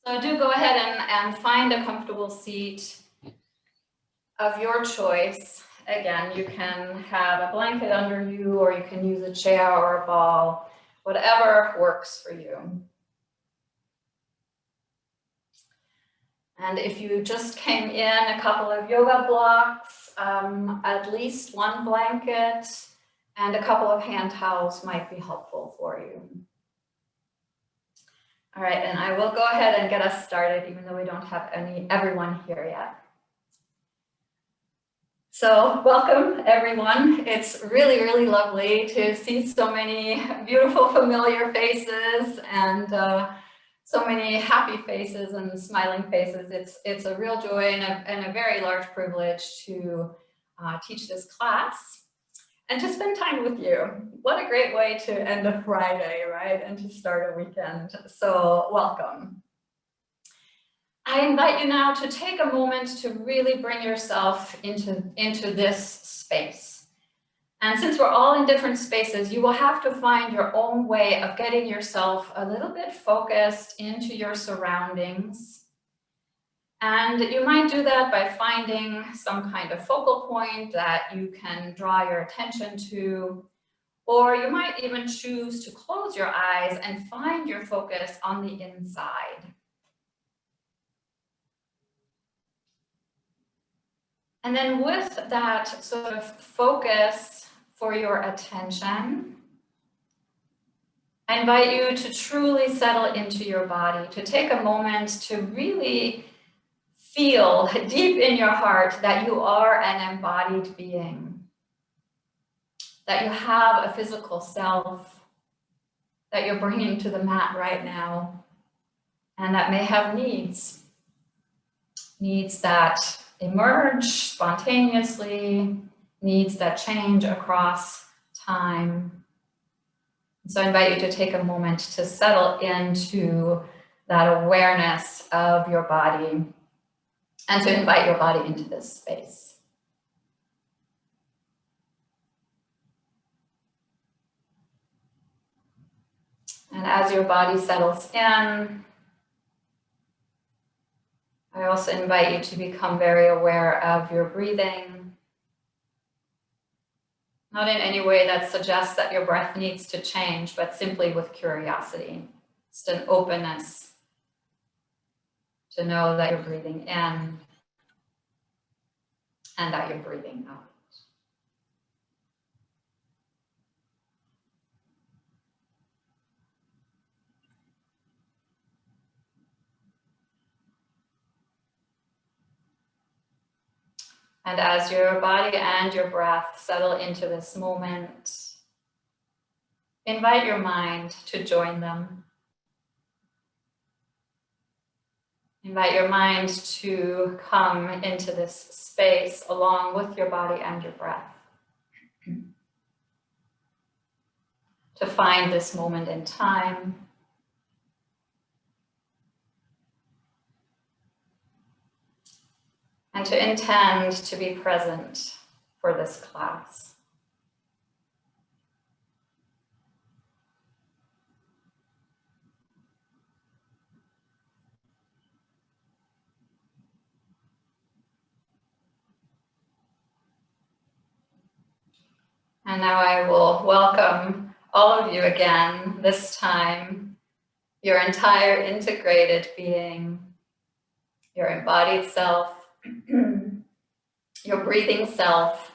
So do go ahead and find a comfortable seat of your choice. Again, you can have a blanket under you, or you can use a chair or a ball, whatever works for you. And if you just came in a couple of yoga blocks, at least one blanket and a couple of hand towels might be helpful for you. All right, and I will go ahead and get us started, even though we don't have everyone here yet. So welcome, everyone. It's really, really lovely to see so many beautiful, familiar faces and so many happy faces and smiling faces. It's a real joy and a very large privilege to teach this class and to spend time with you. What a great way to end a Friday, right? And to start a weekend. So welcome. I invite you now to take a moment to really bring yourself into this space. And since we're all in different spaces, you will have to find your own way of getting yourself a little bit focused into your surroundings. And you might do that by finding some kind of focal point that you can draw your attention to, or you might even choose to close your eyes and find your focus on the inside. And then with that sort of focus for your attention, I invite you to truly settle into your body, to take a moment to really feel deep in your heart that you are an embodied being, that you have a physical self that you're bringing to the mat right now, and that may have needs that emerge spontaneously, needs that change across time. So I invite you to take a moment to settle into that awareness of your body and to invite your body into this space. And as your body settles in, I also invite you to become very aware of your breathing. Not in any way that suggests that your breath needs to change, but simply with curiosity, just an openness to know that you're breathing in and that you're breathing out. And as your body and your breath settle into this moment, invite your mind to join them. Invite your mind to come into this space along with your body and your breath. To find this moment in time. And to intend to be present for this class. And now I will welcome all of you again, this time, your entire integrated being, your embodied self, your breathing self,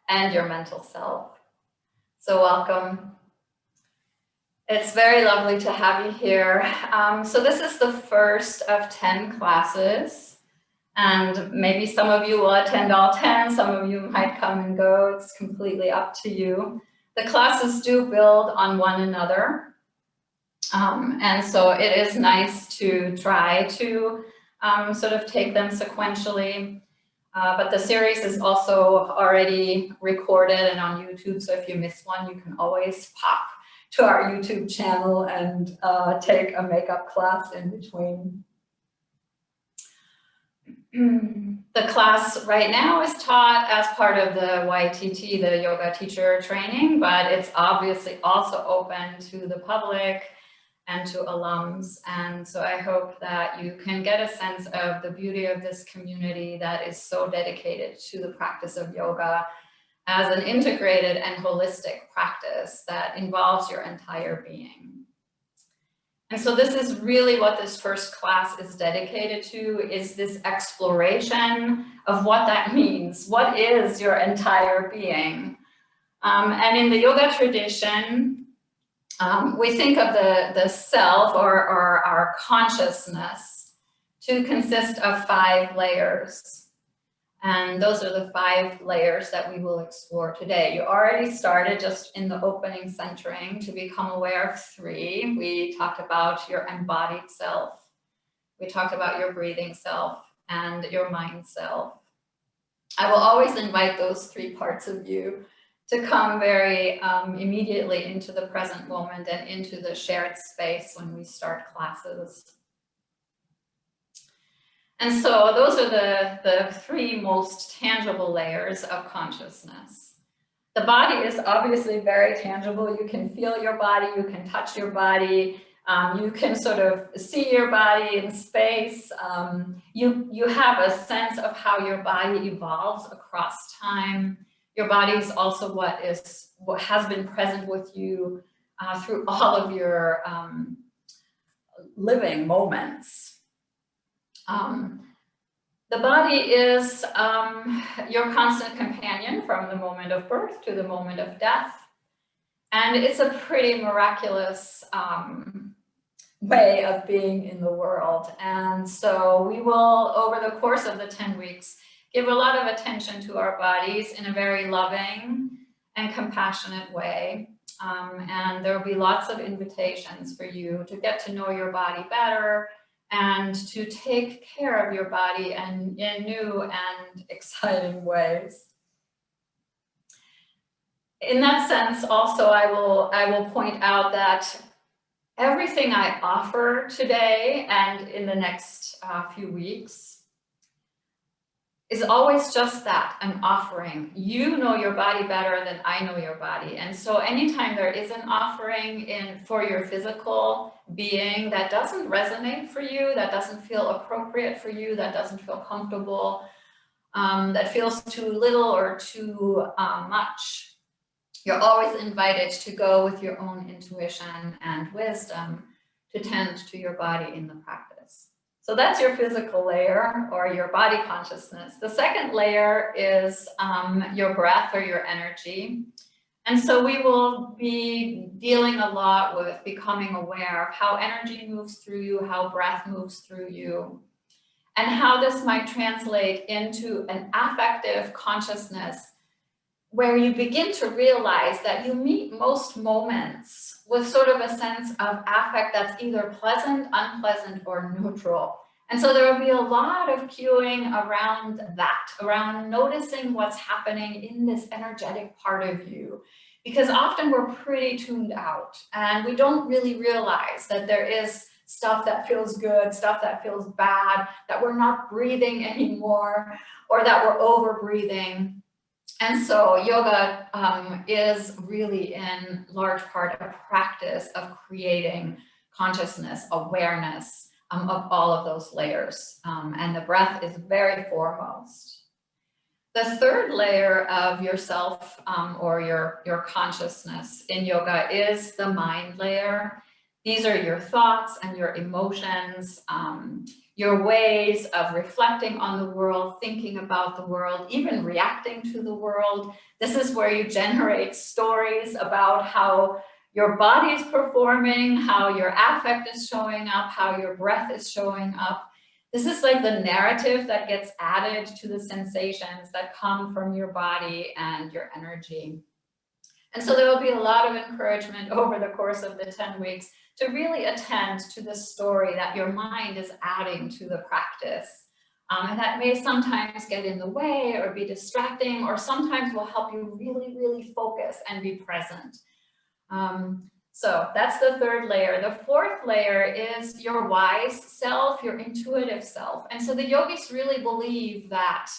and your mental self. So welcome. It's very lovely to have you here. So this is the first of 10 classes. And maybe some of you will attend all 10, some of you might come and go, it's completely up to you. The classes do build on one another. And so it is nice to try to sort of take them sequentially. But the series is also already recorded and on YouTube, so if you miss one, you can always pop to our YouTube channel and take a makeup class in between. The class right now is taught as part of the YTT, the Yoga Teacher Training, but it's obviously also open to the public and to alums. And so I hope that you can get a sense of the beauty of this community that is so dedicated to the practice of yoga as an integrated and holistic practice that involves your entire being. And so this is really what this first class is dedicated to, is this exploration of what that means. What is your entire being? And in the yoga tradition, we think of the self or our consciousness to consist of 5 layers. And those are the 5 layers that we will explore today. You already started just in the opening centering to become aware of 3. We talked about your embodied self. We talked about your breathing self and your mind self. I will always invite those 3 parts of you to come very immediately into the present moment and into the shared space when we start classes. And so those are the 3 most tangible layers of consciousness. The body is obviously very tangible. You can feel your body, you can touch your body, you can sort of see your body in space. You have a sense of how your body evolves across time. Your body is also what has been present with you through all of your living moments. The body is your constant companion from the moment of birth to the moment of death. And it's a pretty miraculous way of being in the world. And so we will, over the course of the 10 weeks, give a lot of attention to our bodies in a very loving and compassionate way. And there will be lots of invitations for you to get to know your body better, and to take care of your body in new and exciting ways. In that sense, also, I will point out that everything I offer today and in the next few weeks is always just that, an offering. You know your body better than I know your body. And so anytime there is an offering for your physical being that doesn't resonate for you, that doesn't feel appropriate for you, that doesn't feel comfortable, that feels too little or too much, you're always invited to go with your own intuition and wisdom to tend to your body in the practice. So that's your physical layer, or your body consciousness. The second layer is your breath, or your energy. And so we will be dealing a lot with becoming aware of how energy moves through you, how breath moves through you, and how this might translate into an affective consciousness where you begin to realize that you meet most moments with sort of a sense of affect that's either pleasant, unpleasant, or neutral. And so there will be a lot of cueing around that, around noticing what's happening in this energetic part of you. Because often we're pretty tuned out and we don't really realize that there is stuff that feels good, stuff that feels bad, that we're not breathing anymore, or that we're over breathing. And so yoga is really in large part a practice of creating consciousness, awareness of all of those layers. And the breath is very foremost. The third layer of yourself or your consciousness in yoga is the mind layer. These are your thoughts and your emotions, your ways of reflecting on the world, thinking about the world, even reacting to the world. This is where you generate stories about how your body is performing, how your affect is showing up, how your breath is showing up. This is like the narrative that gets added to the sensations that come from your body and your energy. And so there will be a lot of encouragement over the course of the 10 weeks to really attend to the story that your mind is adding to the practice. And that may sometimes get in the way or be distracting, or sometimes will help you really, really focus and be present. So that's the third layer. The fourth layer is your wise self, your intuitive self. And so the yogis really believe that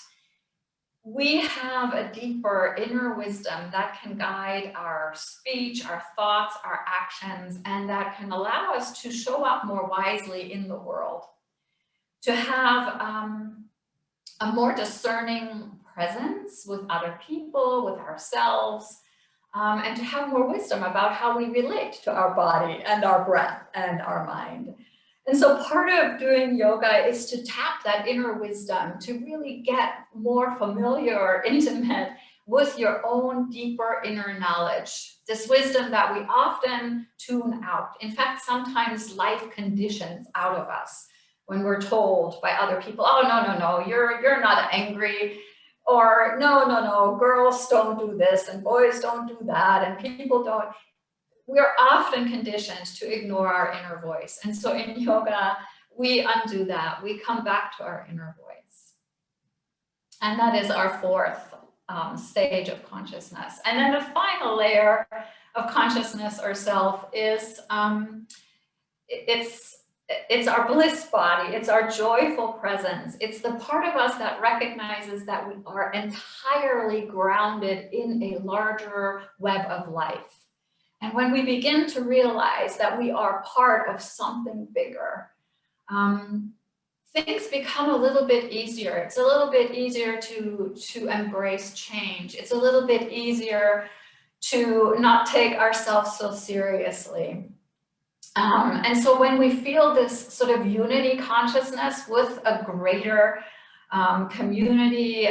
we have a deeper inner wisdom that can guide our speech, our thoughts, our actions, and that can allow us to show up more wisely in the world, to have a more discerning presence with other people, with ourselves, and to have more wisdom about how we relate to our body and our breath and our mind. And so part of doing yoga is to tap that inner wisdom, to really get more familiar or intimate with your own deeper inner knowledge, this wisdom that we often tune out. In fact, sometimes life conditions out of us when we're told by other people, oh, no, you're not angry, or no, girls don't do this and boys don't do that and people don't. We're often conditioned to ignore our inner voice. And so in yoga, we undo that. We come back to our inner voice. And that is our fourth stage of consciousness. And then the final layer of consciousness or self is, it's our bliss body. It's our joyful presence. It's the part of us that recognizes that we are entirely grounded in a larger web of life. And when we begin to realize that we are part of something bigger, things become a little bit easier. It's a little bit easier to embrace change. It's a little bit easier to not take ourselves so seriously. And so when we feel this sort of unity consciousness with a greater community,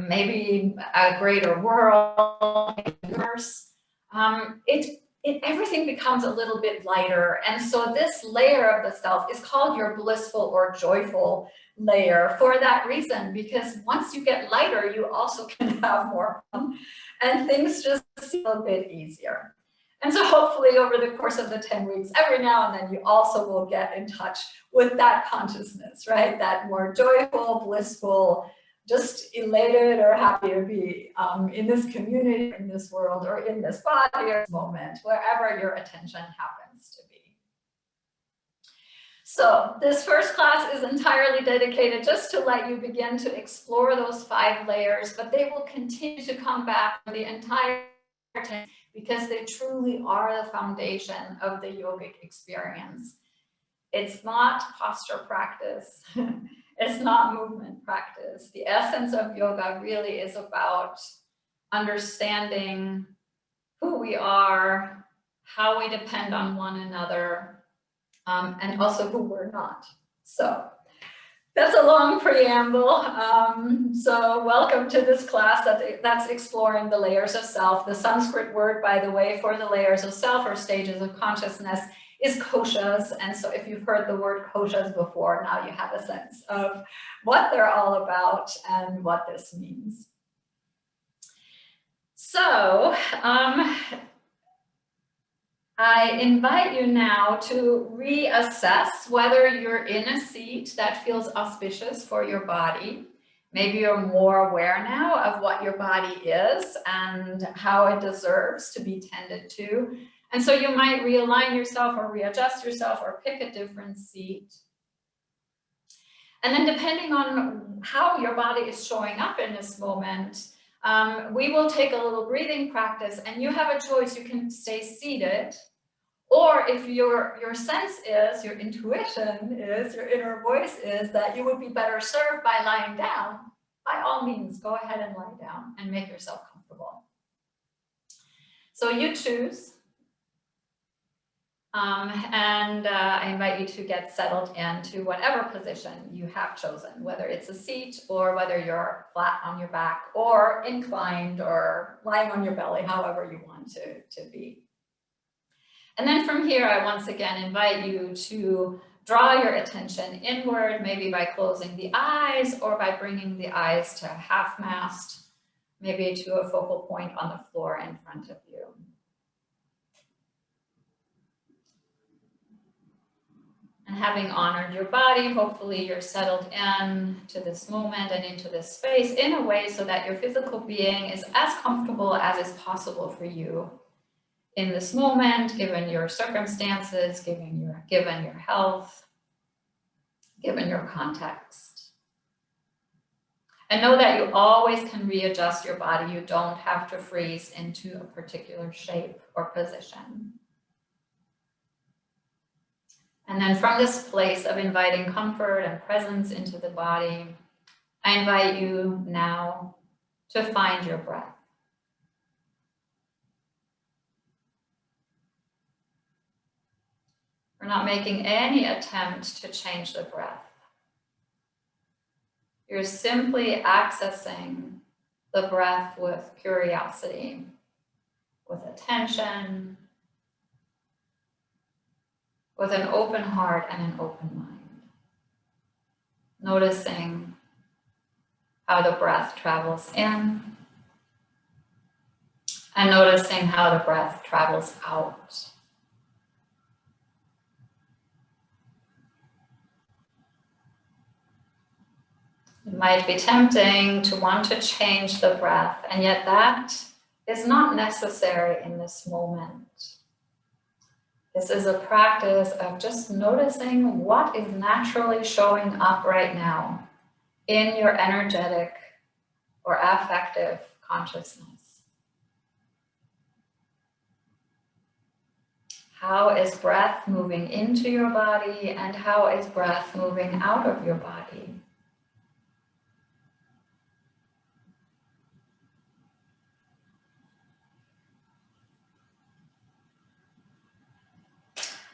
maybe a greater world, universe, everything becomes a little bit lighter. And so this layer of the self is called your blissful or joyful layer for that reason, because once you get lighter, you also can have more fun and things just seem a bit easier. And so hopefully over the course of the 10 weeks, every now and then you also will get in touch with that consciousness, right? That more joyful, blissful, just elated or happy to be in this community, in this world, or in this body or this moment, wherever your attention happens to be. So this first class is entirely dedicated just to let you begin to explore those 5 layers, but they will continue to come back for the entire time because they truly are the foundation of the yogic experience. It's not posture practice. It's not movement practice. The essence of yoga really is about understanding who we are, how we depend on one another, and also who we're not. So that's a long preamble. So welcome to this class that's exploring the layers of self. The Sanskrit word, by the way, for the layers of self or stages of consciousness is koshas. And so if you've heard the word koshas before, now you have a sense of what they're all about and what this means. So I invite you now to reassess whether you're in a seat that feels auspicious for your body. Maybe you're more aware now of what your body is and how it deserves to be tended to. And so you might realign yourself or readjust yourself or pick a different seat. And then depending on how your body is showing up in this moment, we will take a little breathing practice and you have a choice. You can stay seated, or if your sense is, your intuition is, your inner voice is that you would be better served by lying down, by all means, go ahead and lie down and make yourself comfortable. So you choose. I invite you to get settled into whatever position you have chosen, whether it's a seat or whether you're flat on your back or inclined or lying on your belly, however you want to be. And then from here, I once again invite you to draw your attention inward, maybe by closing the eyes or by bringing the eyes to half mast, maybe to a focal point on the floor in front of you. And having honored your body, hopefully you're settled in to this moment and into this space in a way so that your physical being is as comfortable as is possible for you in this moment, given your circumstances, given your health, given your context. And know that you always can readjust your body. You don't have to freeze into a particular shape or position. And then from this place of inviting comfort and presence into the body, I invite you now to find your breath. We're not making any attempt to change the breath. You're simply accessing the breath with curiosity, with attention, with an open heart and an open mind. Noticing how the breath travels in and noticing how the breath travels out. It might be tempting to want to change the breath, and yet that is not necessary in this moment. This is a practice of just noticing what is naturally showing up right now in your energetic or affective consciousness. How is breath moving into your body, and how is breath moving out of your body?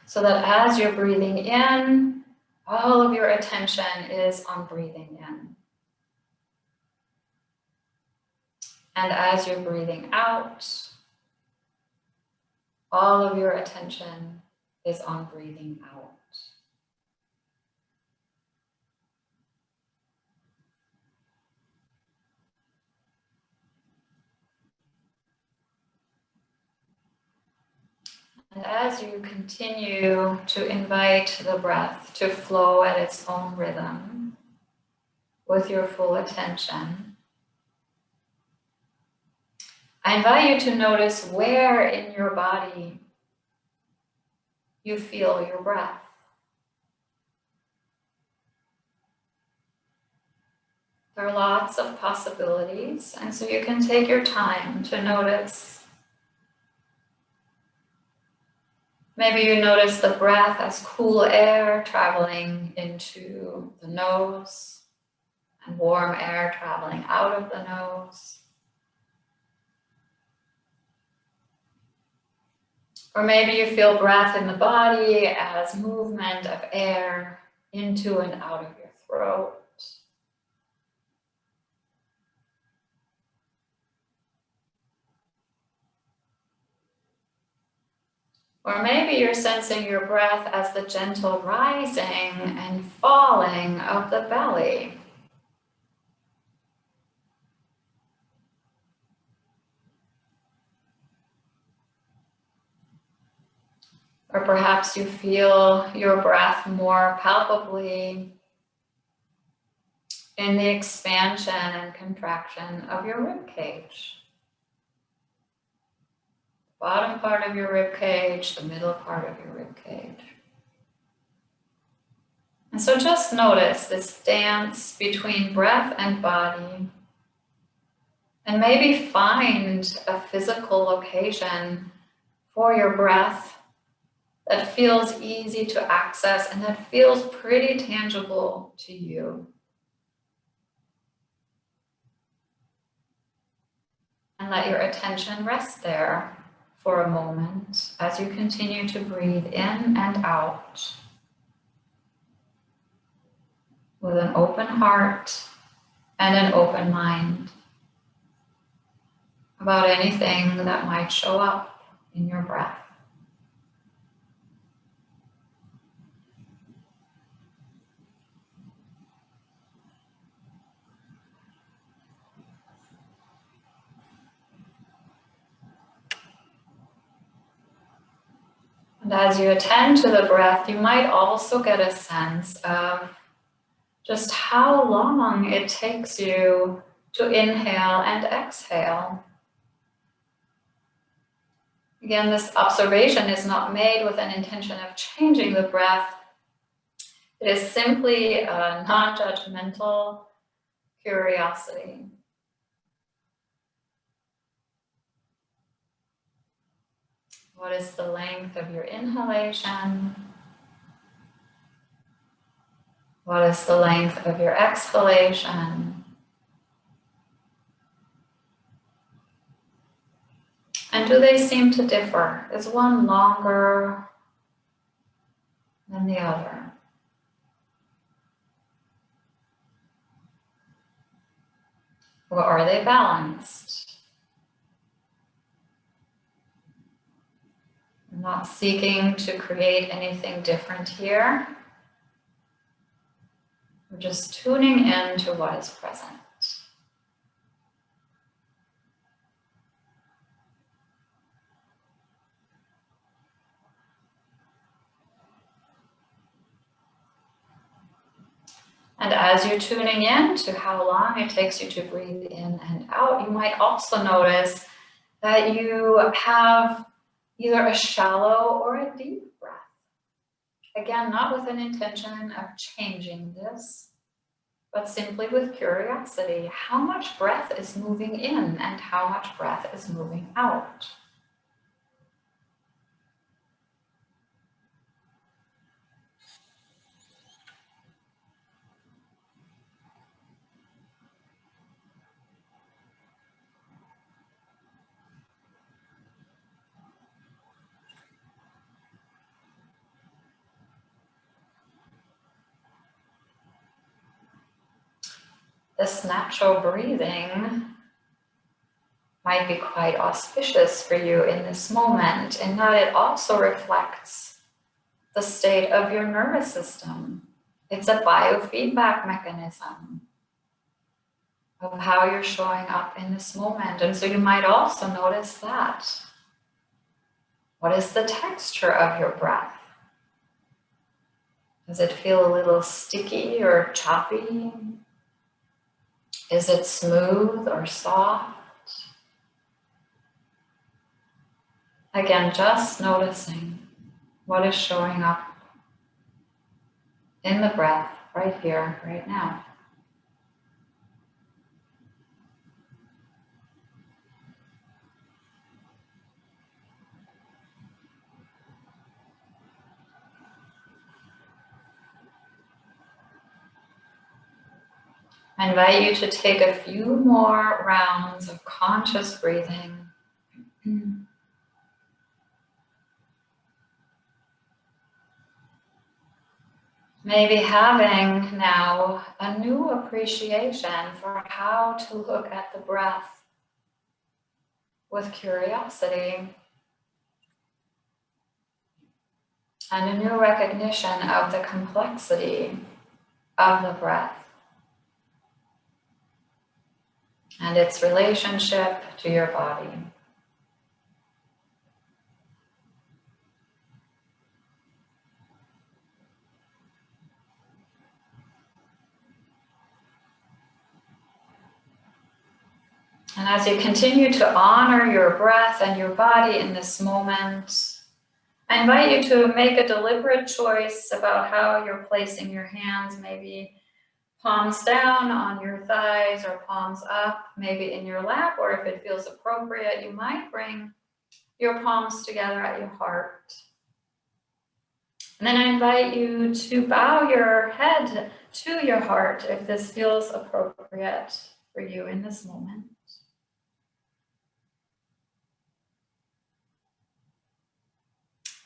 So that as you're breathing in, all of your attention is on breathing in. And as you're breathing out, all of your attention is on breathing out. And as you continue to invite the breath to flow at its own rhythm with your full attention, I invite you to notice where in your body you feel your breath. There are lots of possibilities, and so you can take your time to notice. Maybe you notice the breath as cool air traveling into the nose and warm air traveling out of the nose. Or maybe you feel breath in the body as movement of air into and out of your throat. Or maybe you're sensing your breath as the gentle rising and falling of the belly. Or perhaps you feel your breath more palpably in the expansion and contraction of your rib cage. Bottom part of your rib cage, the middle part of your rib cage. And so just notice this dance between breath and body, and maybe find a physical location for your breath that feels easy to access and that feels pretty tangible to you. And let your attention rest there for a moment as you continue to breathe in and out with an open heart and an open mind about anything that might show up in your breath. And as you attend to the breath, you might also get a sense of just how long it takes you to inhale and exhale. Again, this observation is not made with an intention of changing the breath. It is simply a non-judgmental, curiosity. What is the length of your inhalation? What is the length of your exhalation? And do they seem to differ? Is one longer than the other? Or are they balanced? I'm not seeking to create anything different here. We're just tuning in to what is present. And as you're tuning in to how long it takes you to breathe in and out, you might also notice that you have either a shallow or a deep breath. Again, not with an intention of changing this, but simply with curiosity. How much breath is moving in and how much breath is moving out? This natural breathing might be quite auspicious for you in this moment, in that it also reflects the state of your nervous system. It's a biofeedback mechanism of how you're showing up in this moment. And so you might also notice that. What is the texture of your breath? Does it feel a little sticky or choppy? Is it smooth or soft? Again, just noticing what is showing up in the breath right here, right now. I invite you to take a few more rounds of conscious breathing. Maybe having now a new appreciation for how to look at the breath with curiosity and a new recognition of the complexity of the breath and its relationship to your body. And as you continue to honor your breath and your body in this moment, I invite you to make a deliberate choice about how you're placing your hands, maybe palms down on your thighs or palms up, maybe in your lap, or if it feels appropriate, you might bring your palms together at your heart. And then I invite you to bow your head to your heart if this feels appropriate for you in this moment.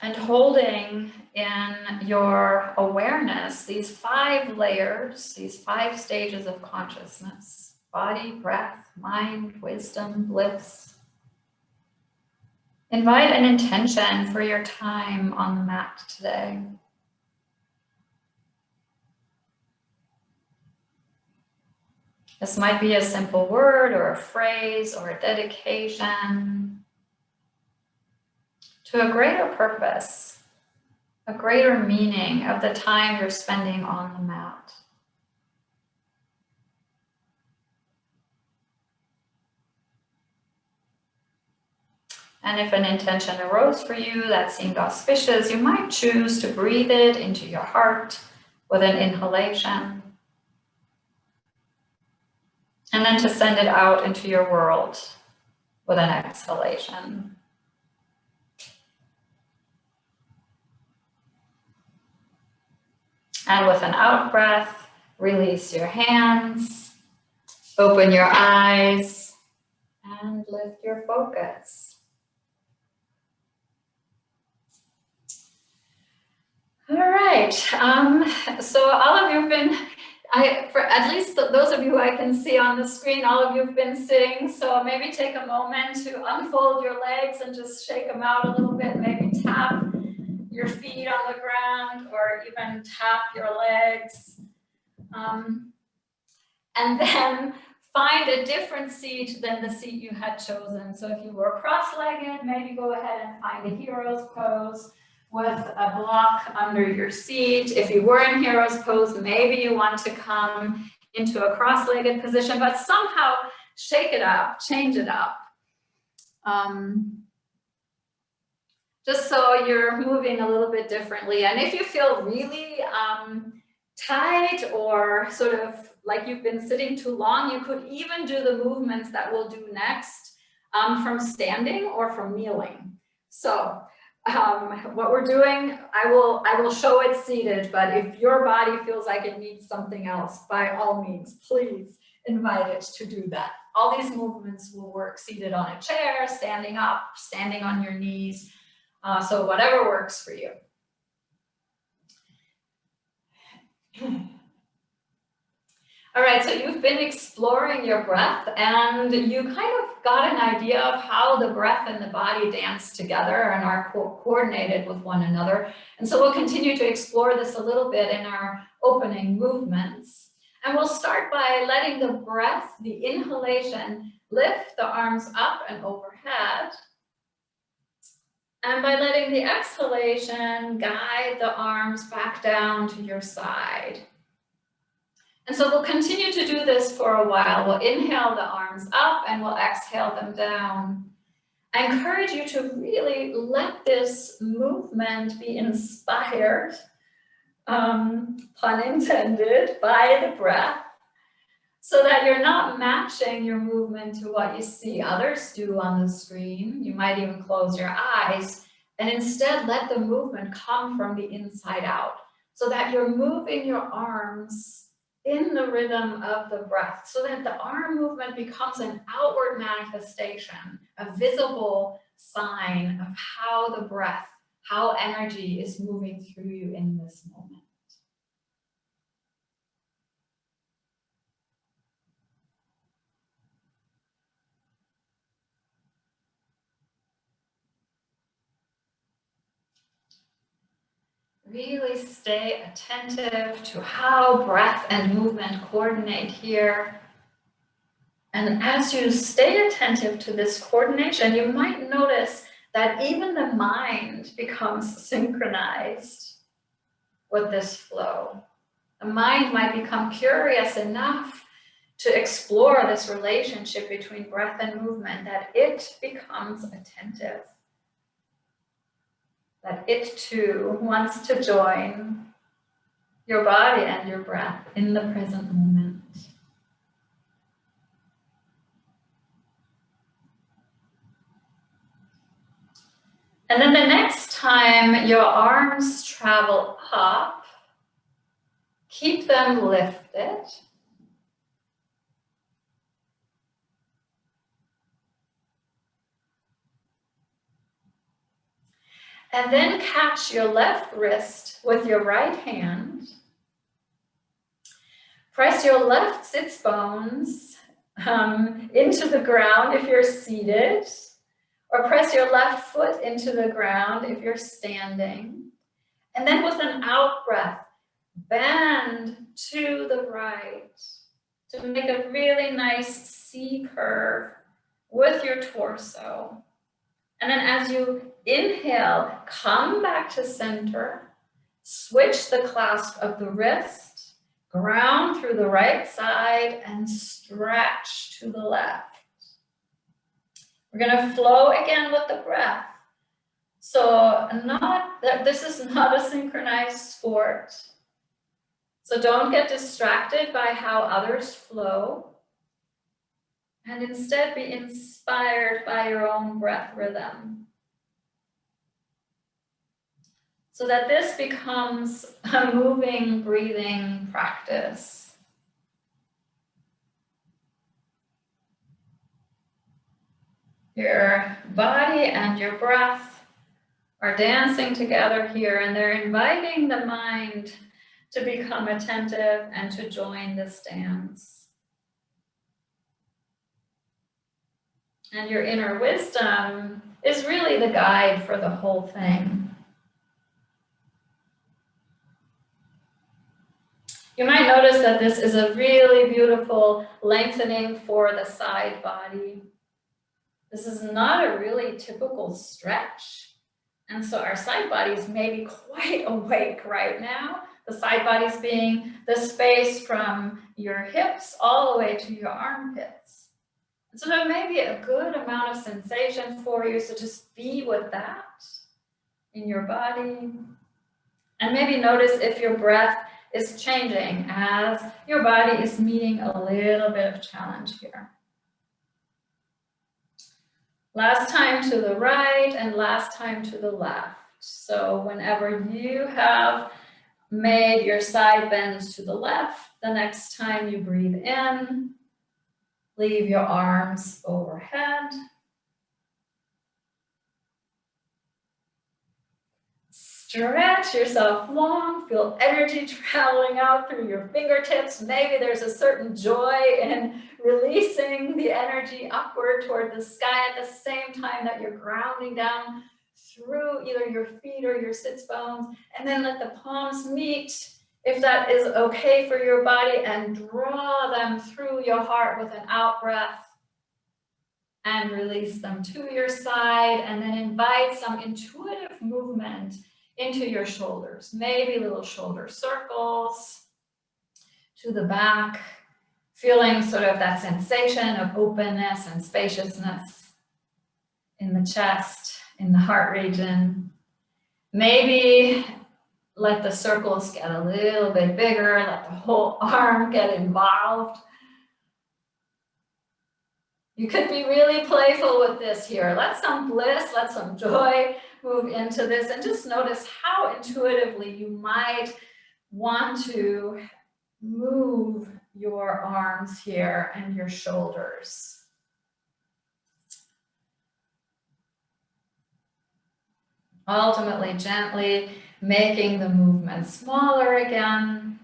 And holding in your awareness these 5 layers, these 5 stages of consciousness: body, breath, mind, wisdom, bliss. Invite an intention for your time on the mat today. This might be a simple word or a phrase or a dedication to a greater purpose, a greater meaning of the time you're spending on the mat. And if an intention arose for you that seemed auspicious, you might choose to breathe it into your heart with an inhalation. And then to send it out into your world with an exhalation. And with an out breath, release your hands, open your eyes, and lift your focus. All right, so all of you have been, for at least those of you I can see on the screen, all of you have been sitting, so maybe take a moment to unfold your legs and just shake them out a little bit, maybe tap your feet on the ground or even tap your legs. And then find a different seat than the seat you had chosen. So if you were cross-legged, maybe go ahead and find a hero's pose with a block under your seat. If you were in hero's pose, maybe you want to come into a cross-legged position, but somehow shake it up, change it up. Just so you're moving a little bit differently. And if you feel really tight or sort of like you've been sitting too long, you could even do the movements that we'll do next from standing or from kneeling. So what we're doing, I will show it seated, but if your body feels like it needs something else, by all means, please invite it to do that. All these movements will work seated on a chair, standing up, standing on your knees. So whatever works for you. All right, so you've been exploring your breath and you kind of got an idea of how the breath and the body dance together and are coordinated with one another. And so we'll continue to explore this a little bit in our opening movements. And we'll start by letting the breath, the inhalation, lift the arms up and overhead. And by letting the exhalation guide the arms back down to your side. And so we'll continue to do this for a while. We'll inhale the arms up and we'll exhale them down. I encourage you to really let this movement be inspired, pun intended, by the breath, so that you're not matching your movement to what you see others do on the screen. You might even close your eyes and instead let the movement come from the inside out, so that you're moving your arms in the rhythm of the breath, so that the arm movement becomes an outward manifestation, a visible sign of how the breath, how energy is moving through you in this moment. Really stay attentive to how breath and movement coordinate here. And as you stay attentive to this coordination, you might notice that even the mind becomes synchronized with this flow. The mind might become curious enough to explore this relationship between breath and movement that it becomes attentive. That it too wants to join your body and your breath in the present moment. And then the next time your arms travel up, keep them lifted. And then catch your left wrist with your right hand. Press your left sits bones into the ground if you're seated, or press your left foot into the ground if you're standing. And then with an out breath, bend to the right to make a really nice C curve with your torso. And then as you inhale, come back to center, switch the clasp of the wrist, ground through the right side, and stretch to the left. We're going to flow again with the breath. So this is not a synchronized sport. So don't get distracted by how others flow. and instead be inspired by your own breath rhythm, so that this becomes a moving, breathing practice. Your body and your breath are dancing together here, and they're inviting the mind to become attentive and to join this dance. And your inner wisdom is really the guide for the whole thing. You might notice that this is a really beautiful lengthening for the side body. This is not a really typical stretch. And so our side bodies may be quite awake right now. The side bodies being the space from your hips all the way to your armpits. And so there may be a good amount of sensation for you. So just be with that in your body. And maybe notice if your breath is changing as your body is meeting a little bit of challenge here. Last time to the right and last time to the left. So whenever you have made your side bends to the left, the next time you breathe in, leave your arms overhead. Stretch yourself long, feel energy traveling out through your fingertips. Maybe there's a certain joy in releasing the energy upward toward the sky at the same time that you're grounding down through either your feet or your sits bones. And then let the palms meet, if that is okay for your body, and draw them through your heart with an out breath. And release them to your side, and then invite some intuitive movement into your shoulders, maybe little shoulder circles to the back, feeling sort of that sensation of openness and spaciousness in the chest, in the heart region. Maybe let the circles get a little bit bigger, let the whole arm get involved. You could be really playful with this here. Let some bliss, let some joy move into this, and just notice how intuitively you might want to move your arms here and your shoulders. Ultimately, gently making the movement smaller again,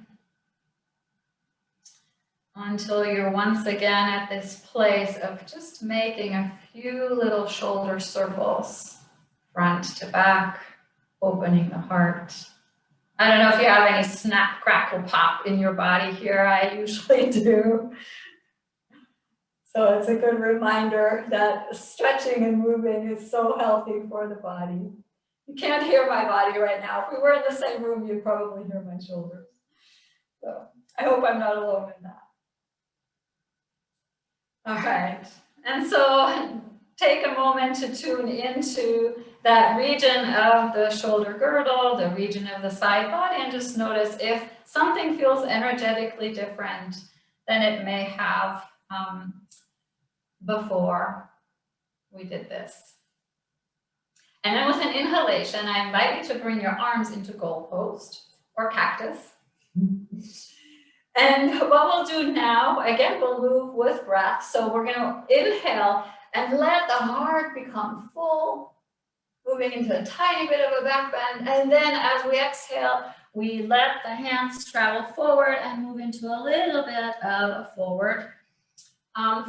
until you're once again at this place of just making a few little shoulder circles, front to back, opening the heart. I don't know if you have any snap, crackle, pop in your body here. I usually do. So it's a good reminder that stretching and moving is so healthy for the body. You can't hear my body right now. If we were in the same room, you'd probably hear my shoulders. So I hope I'm not alone in that. All right, and so take a moment to tune into that region of the shoulder girdle, the region of the side body, and just notice if something feels energetically different than it may have before we did this. And then with an inhalation, I invite you to bring your arms into goalpost or cactus. And what we'll do now, again, we'll move with breath. So we're going to inhale and let the heart become full, moving into a tiny bit of a back bend. And then as we exhale, we let the hands travel forward and move into a little bit of a forward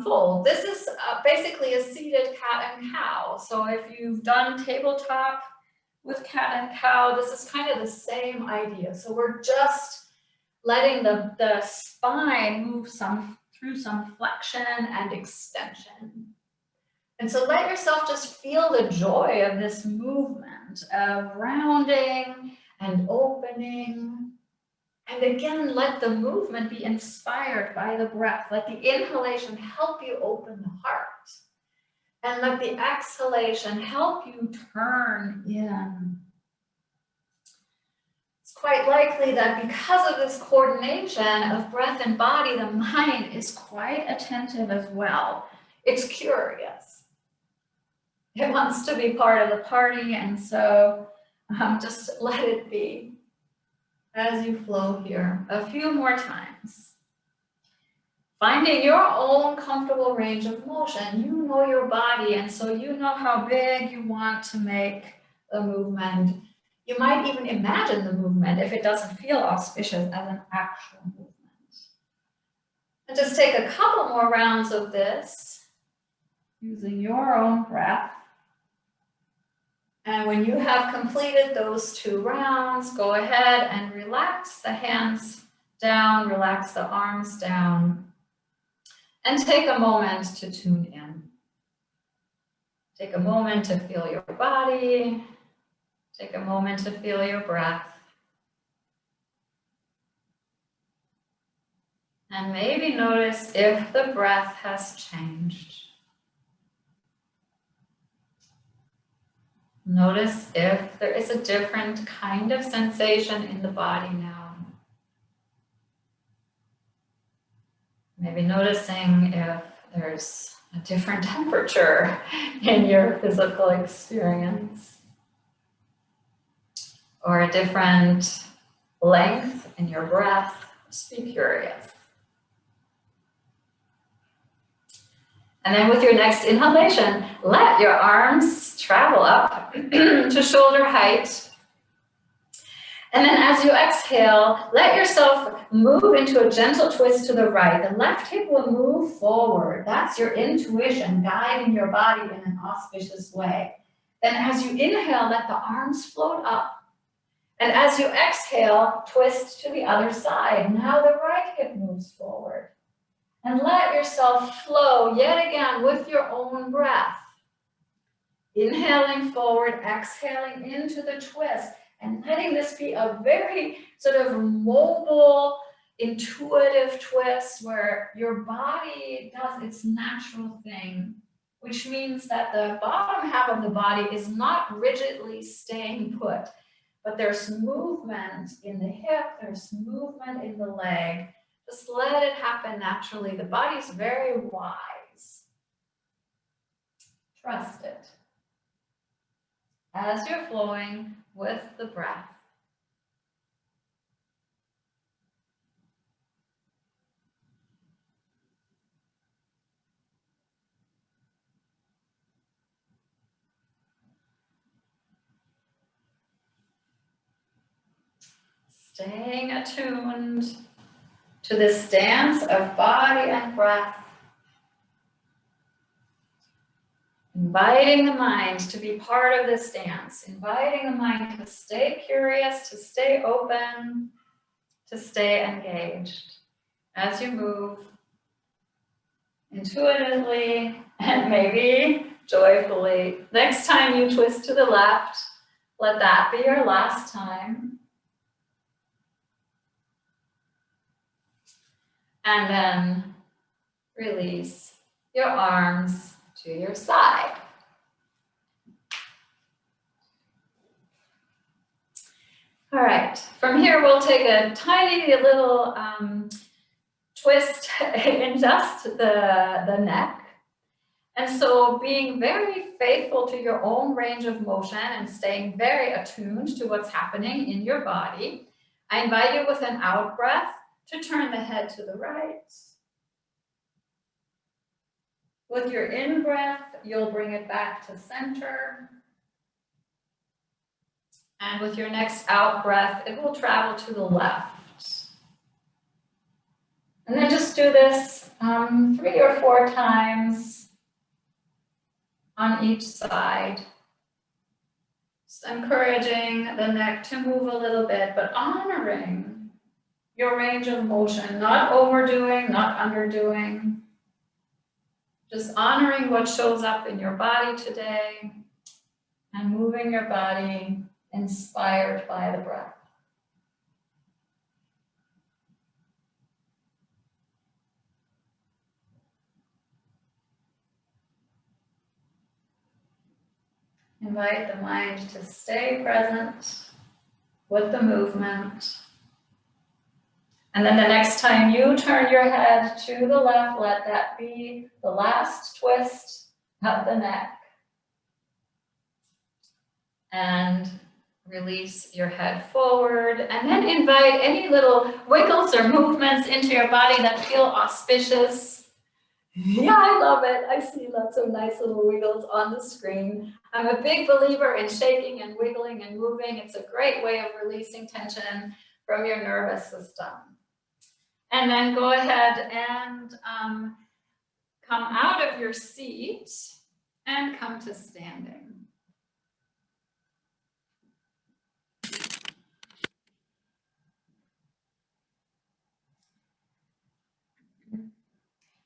fold. This is basically a seated cat and cow. So if you've done tabletop with cat and cow, this is kind of the same idea. So we're just letting the spine move through some flexion and extension. And so let yourself just feel the joy of this movement of rounding and opening. And again, let the movement be inspired by the breath. Let the inhalation help you open the heart. And let the exhalation help you turn in. Quite likely that because of this coordination of breath and body, the mind is quite attentive as well. It's curious. It wants to be part of the party, and so just let it be as you flow here a few more times. Finding your own comfortable range of motion. You know your body, and so you know how big you want to make the movement. You might even imagine the movement if it doesn't feel auspicious as an actual movement. And just take a couple more rounds of this using your own breath. And when you have completed those 2 rounds, go ahead and relax the hands down, relax the arms down, and take a moment to tune in. Take a moment to feel your body. Take a moment to feel your breath. And maybe notice if the breath has changed. Notice if there is a different kind of sensation in the body now. Maybe noticing if there's a different temperature in your physical experience, or a different length in your breath. Just be curious. And then with your next inhalation, let your arms travel up to shoulder height. And then as you exhale, let yourself move into a gentle twist to the right. The left hip will move forward. That's your intuition guiding your body in an auspicious way. Then as you inhale, let the arms float up. And as you exhale, twist to the other side. Now the right hip moves forward. And let yourself flow yet again with your own breath. Inhaling forward, exhaling into the twist. And letting this be a very sort of mobile, intuitive twist where your body does its natural thing, which means that the bottom half of the body is not rigidly staying put, but there's movement in the hip, there's movement in the leg. Just let it happen naturally. The body's very wise. Trust it. As you're flowing with the breath. Staying attuned to this dance of body and breath. Inviting the mind to be part of this dance. Inviting the mind to stay curious, to stay open, to stay engaged. As you move intuitively and maybe joyfully. Next time you twist to the left, let that be your last time. And then release your arms to your side. All right, from here we'll take a tiny little twist in just the neck. And so being very faithful to your own range of motion and staying very attuned to what's happening in your body, I invite you with an out breath to turn the head to the right. With your in breath, you'll bring it back to center. And with your next out breath, it will travel to the left. And then just do this 3 or 4 times on each side. Just encouraging the neck to move a little bit, but honoring your range of motion, not overdoing, not underdoing. Just honoring what shows up in your body today and moving your body inspired by the breath. Invite the mind to stay present with the movement. And then the next time you turn your head to the left, let that be the last twist of the neck. And release your head forward, and then invite any little wiggles or movements into your body that feel auspicious. Yeah, I love it. I see lots of nice little wiggles on the screen. I'm a big believer in shaking and wiggling and moving. It's a great way of releasing tension from your nervous system. And then go ahead and come out of your seat and come to standing.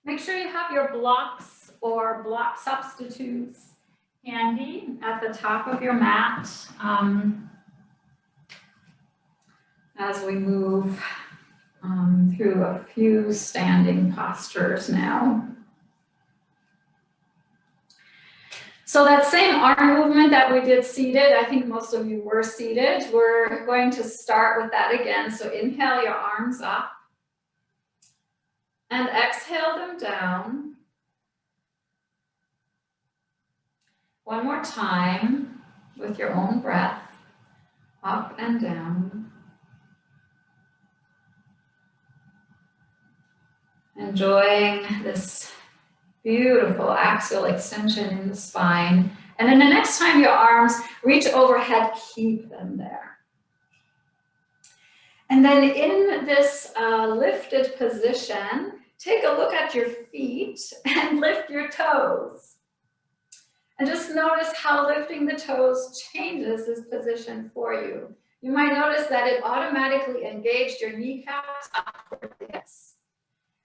Make sure you have your blocks or block substitutes handy at the top of your mat as we move through a few standing postures now. So that same arm movement that we did seated, I think most of you were seated. We're going to start with that again. So inhale your arms up. And exhale them down. One more time with your own breath, up and down. Enjoying this beautiful axial extension in the spine. And then the next time your arms reach overhead, keep them there. And then in this lifted position, take a look at your feet and lift your toes. And just notice how lifting the toes changes this position for you. You might notice that it automatically engaged your kneecaps upward this,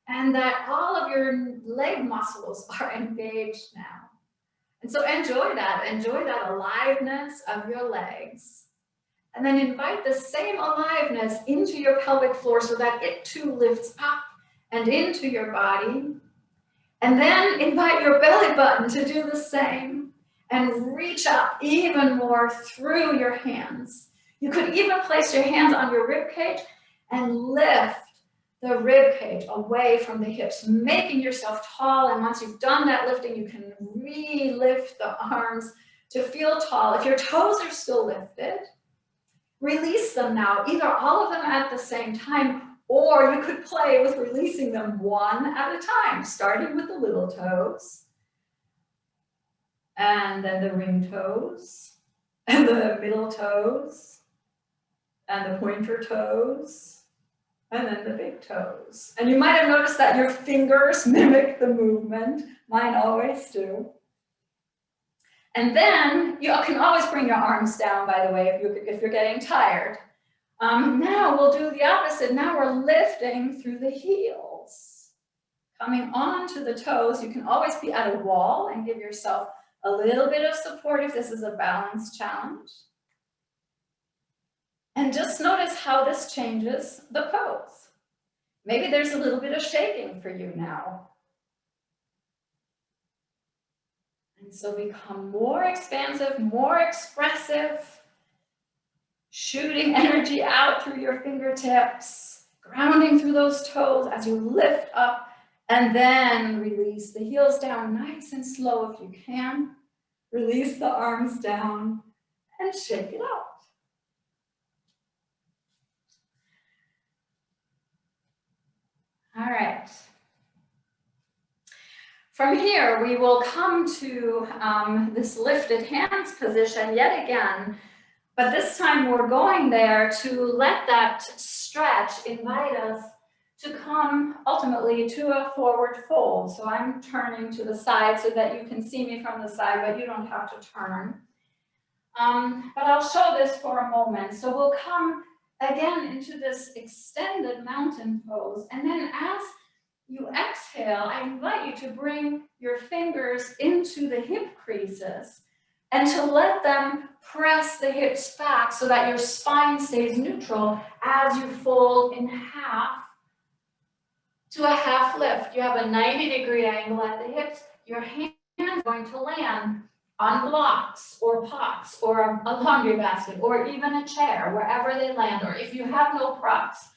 and that all of your leg muscles are engaged now. And so enjoy that aliveness of your legs. And then invite the same aliveness into your pelvic floor so that it too lifts up and into your body. And then invite your belly button to do the same and reach up even more through your hands. You could even place your hands on your rib cage and lift the rib cage away from the hips, making yourself tall. And once you've done that lifting, you can re-lift the arms to feel tall. If your toes are still lifted, release them now, either all of them at the same time, or you could play with releasing them one at a time, starting with the little toes, and then the ring toes, and the middle toes, and the pointer toes, and then the big toes. And you might have noticed that your fingers mimic the movement. Mine always do. And then you can always bring your arms down, by the way, if you're getting tired. Now we'll do the opposite. Now we're lifting through the heels. Coming onto the toes, you can always be at a wall and give yourself a little bit of support if this is a balance challenge. And just notice how this changes the pose. Maybe there's a little bit of shaking for you now. And so become more expansive, more expressive, shooting energy out through your fingertips, grounding through those toes as you lift up, and then release the heels down nice and slow if you can. Release the arms down and shake it out. All right. From here, we will come to this lifted hands position yet again, but this time we're going there to let that stretch invite us to come ultimately to a forward fold. So I'm turning to the side so that you can see me from the side, but you don't have to turn. But I'll show this for a moment. So we'll come again into this extended mountain pose, and then as you exhale, I invite you to bring your fingers into the hip creases and to let them press the hips back so that your spine stays neutral as you fold in half to a half lift. You have a 90-degree angle at the hips. Your hand is going to land on blocks or pots or a laundry basket or even a chair, wherever they land, or if you have no props,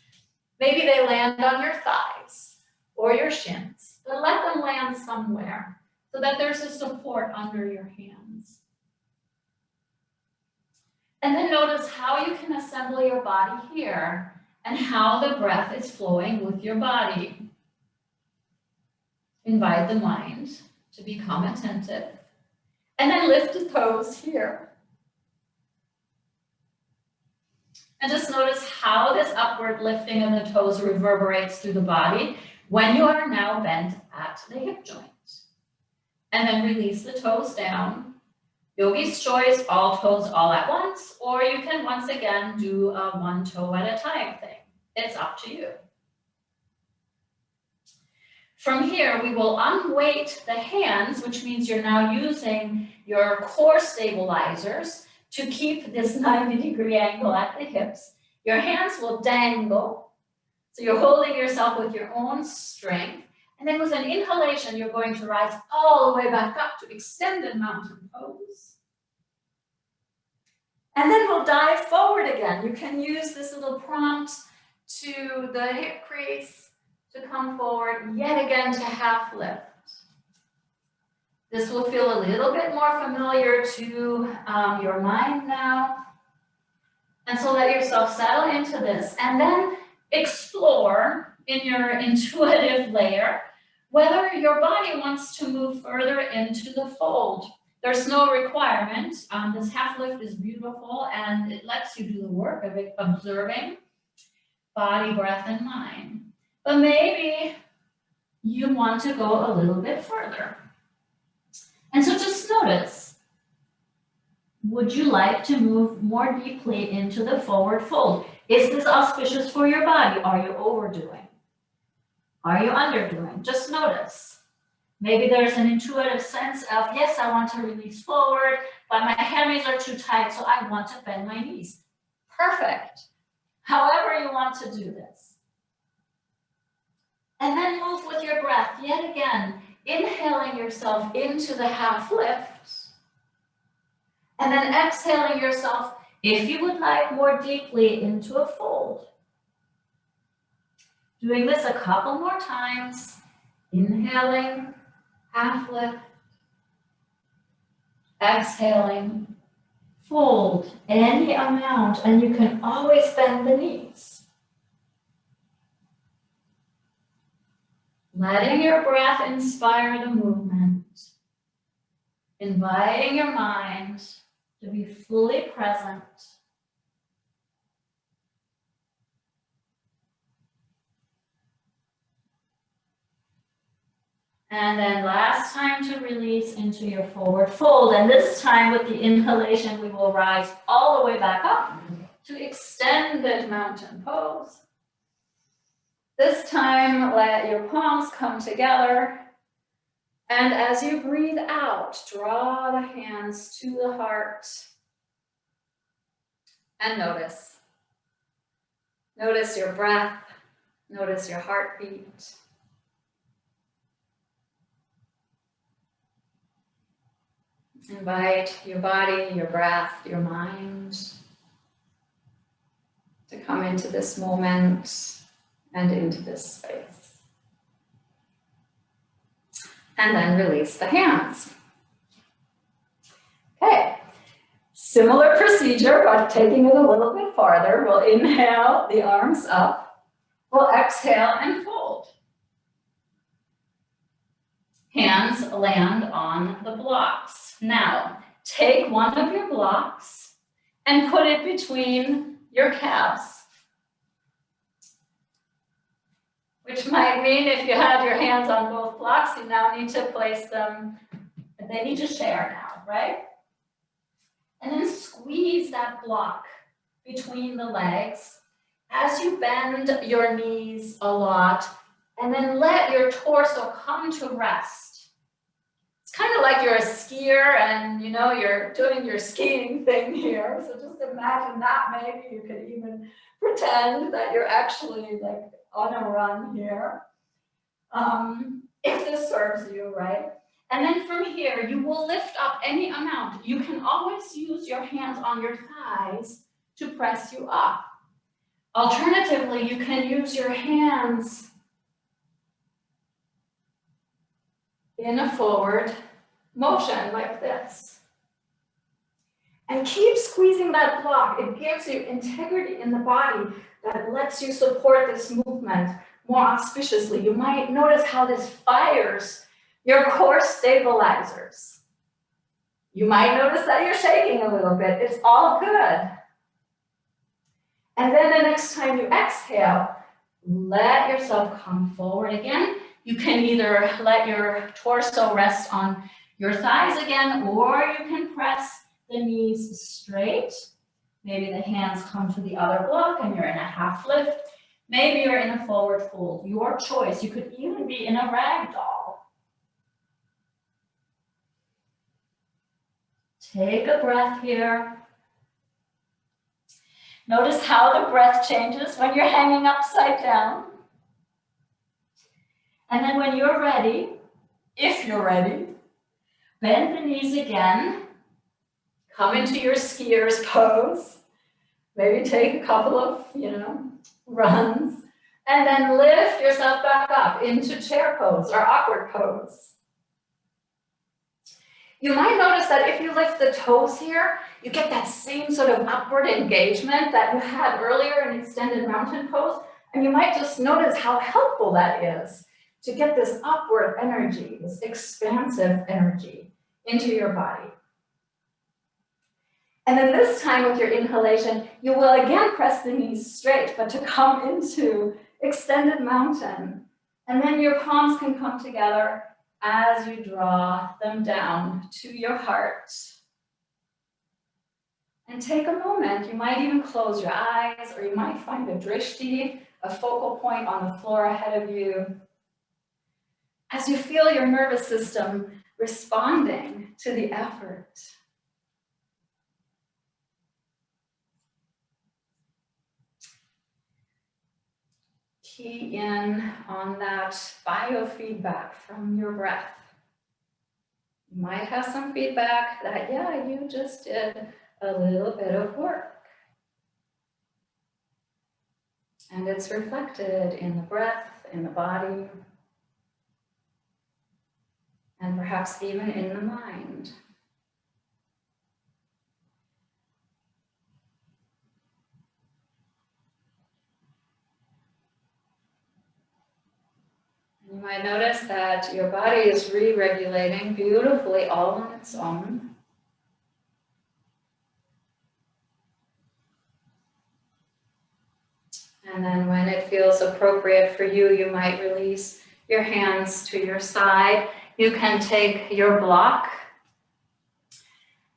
Maybe they land on your thighs or your shins, but let them land somewhere so that there's a support under your hands. And then notice how you can assemble your body here and how the breath is flowing with your body. Invite the mind to become attentive. And then lift the toes here. And just notice how this upward lifting of the toes reverberates through the body when you are now bent at the hip joint. And then release the toes down. Yogi's choice, all toes all at once, or you can once again do a one toe at a time thing. It's up to you. From here, we will unweight the hands, which means you're now using your core stabilizers to keep this 90-degree angle at the hips. Your hands will dangle. So you're holding yourself with your own strength. And then with an inhalation, you're going to rise all the way back up to extended mountain pose. And then we'll dive forward again. You can use this little prompt to the hip crease to come forward, yet again to half lift. This will feel a little bit more familiar to your mind now. And so let yourself settle into this and then explore in your intuitive layer whether your body wants to move further into the fold. There's no requirement. This half lift is beautiful and it lets you do the work of observing body, breath, and mind. But maybe you want to go a little bit further. And so just notice, would you like to move more deeply into the forward fold? Is this auspicious for your body? Are you overdoing? Are you underdoing? Just notice. Maybe there's an intuitive sense of, yes, I want to release forward, but my hammies are too tight, so I want to bend my knees. Perfect. However you want to do this. And then move with your breath yet again, inhaling yourself into the half lift. And then exhaling yourself, if you would like, more deeply into a fold. Doing this a couple more times. Inhaling, half lift. Exhaling, fold any amount, and you can always bend the knees. Letting your breath inspire the movement. Inviting your mind to be fully present. And then last time to release into your forward fold. And this time with the inhalation, we will rise all the way back up to extended mountain pose. This time, let your palms come together. And as you breathe out, draw the hands to the heart. And notice. Notice your breath. Notice your heartbeat. Invite your body, your breath, your mind to come into this moment and into this space. And then release the hands. Okay, similar procedure, but taking it a little bit farther. We'll inhale the arms up. We'll exhale and fold. Hands land on the blocks. Now, take one of your blocks and put it between your calves. Which might mean if you had your hands on both blocks, you now need to place them, they need to share now, right? And then squeeze that block between the legs as you bend your knees a lot, and then let your torso come to rest. It's kind of like you're a skier and you know you're doing your skiing thing here. So just imagine that. Maybe you could even pretend that you're actually like on a run here, if this serves you, right? And then from here, you will lift up any amount. You can always use your hands on your thighs to press you up. Alternatively, you can use your hands in a forward motion like this. And keep squeezing that block. It gives you integrity in the body that lets you support this movement more auspiciously. You might notice how this fires your core stabilizers. You might notice that you're shaking a little bit. It's all good. And then the next time you exhale, let yourself come forward again. You can either let your torso rest on your thighs again, or you can press the knees straight. Maybe the hands come to the other block and you're in a half lift. Maybe you're in a forward fold. Your choice. You could even be in a rag doll. Take a breath here. Notice how the breath changes when you're hanging upside down. And then when you're ready, if you're ready, bend the knees again. Come into your skier's pose. Maybe take a couple of, runs. And then lift yourself back up into chair pose or awkward pose. You might notice that if you lift the toes here, you get that same sort of upward engagement that you had earlier in extended mountain pose. And you might just notice how helpful that is to get this upward energy, this expansive energy into your body. And then this time with your inhalation, you will again press the knees straight, but to come into extended mountain. And then your palms can come together as you draw them down to your heart. And take a moment. You might even close your eyes, or you might find a drishti, a focal point on the floor ahead of you. As you feel your nervous system responding to the effort. Key in on that biofeedback from your breath. You might have some feedback that, yeah, you just did a little bit of work. And it's reflected in the breath, in the body, and perhaps even in the mind. You might notice that your body is re-regulating beautifully all on its own. And then when it feels appropriate for you, you might release your hands to your side. You can take your block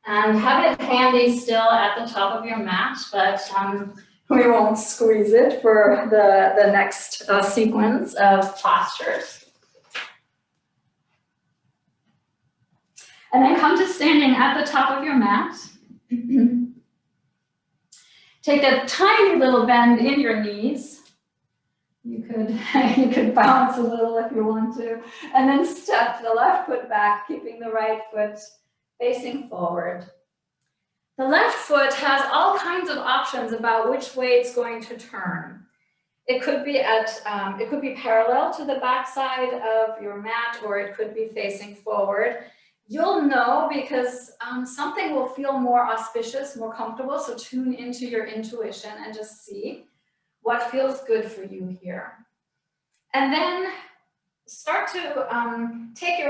and have it handy still at the top of your mat, but we won't squeeze it for the next sequence of postures. And then come to standing at the top of your mat. Take a tiny little bend in your knees. You could bounce a little if you want to. And then step the left foot back, keeping the right foot facing forward. The left foot has all kinds of options about which way it's going to turn. It could be parallel to the back side of your mat, or it could be facing forward. You'll know because something will feel more auspicious, more comfortable. So tune into your intuition and just see what feels good for you here. And then start to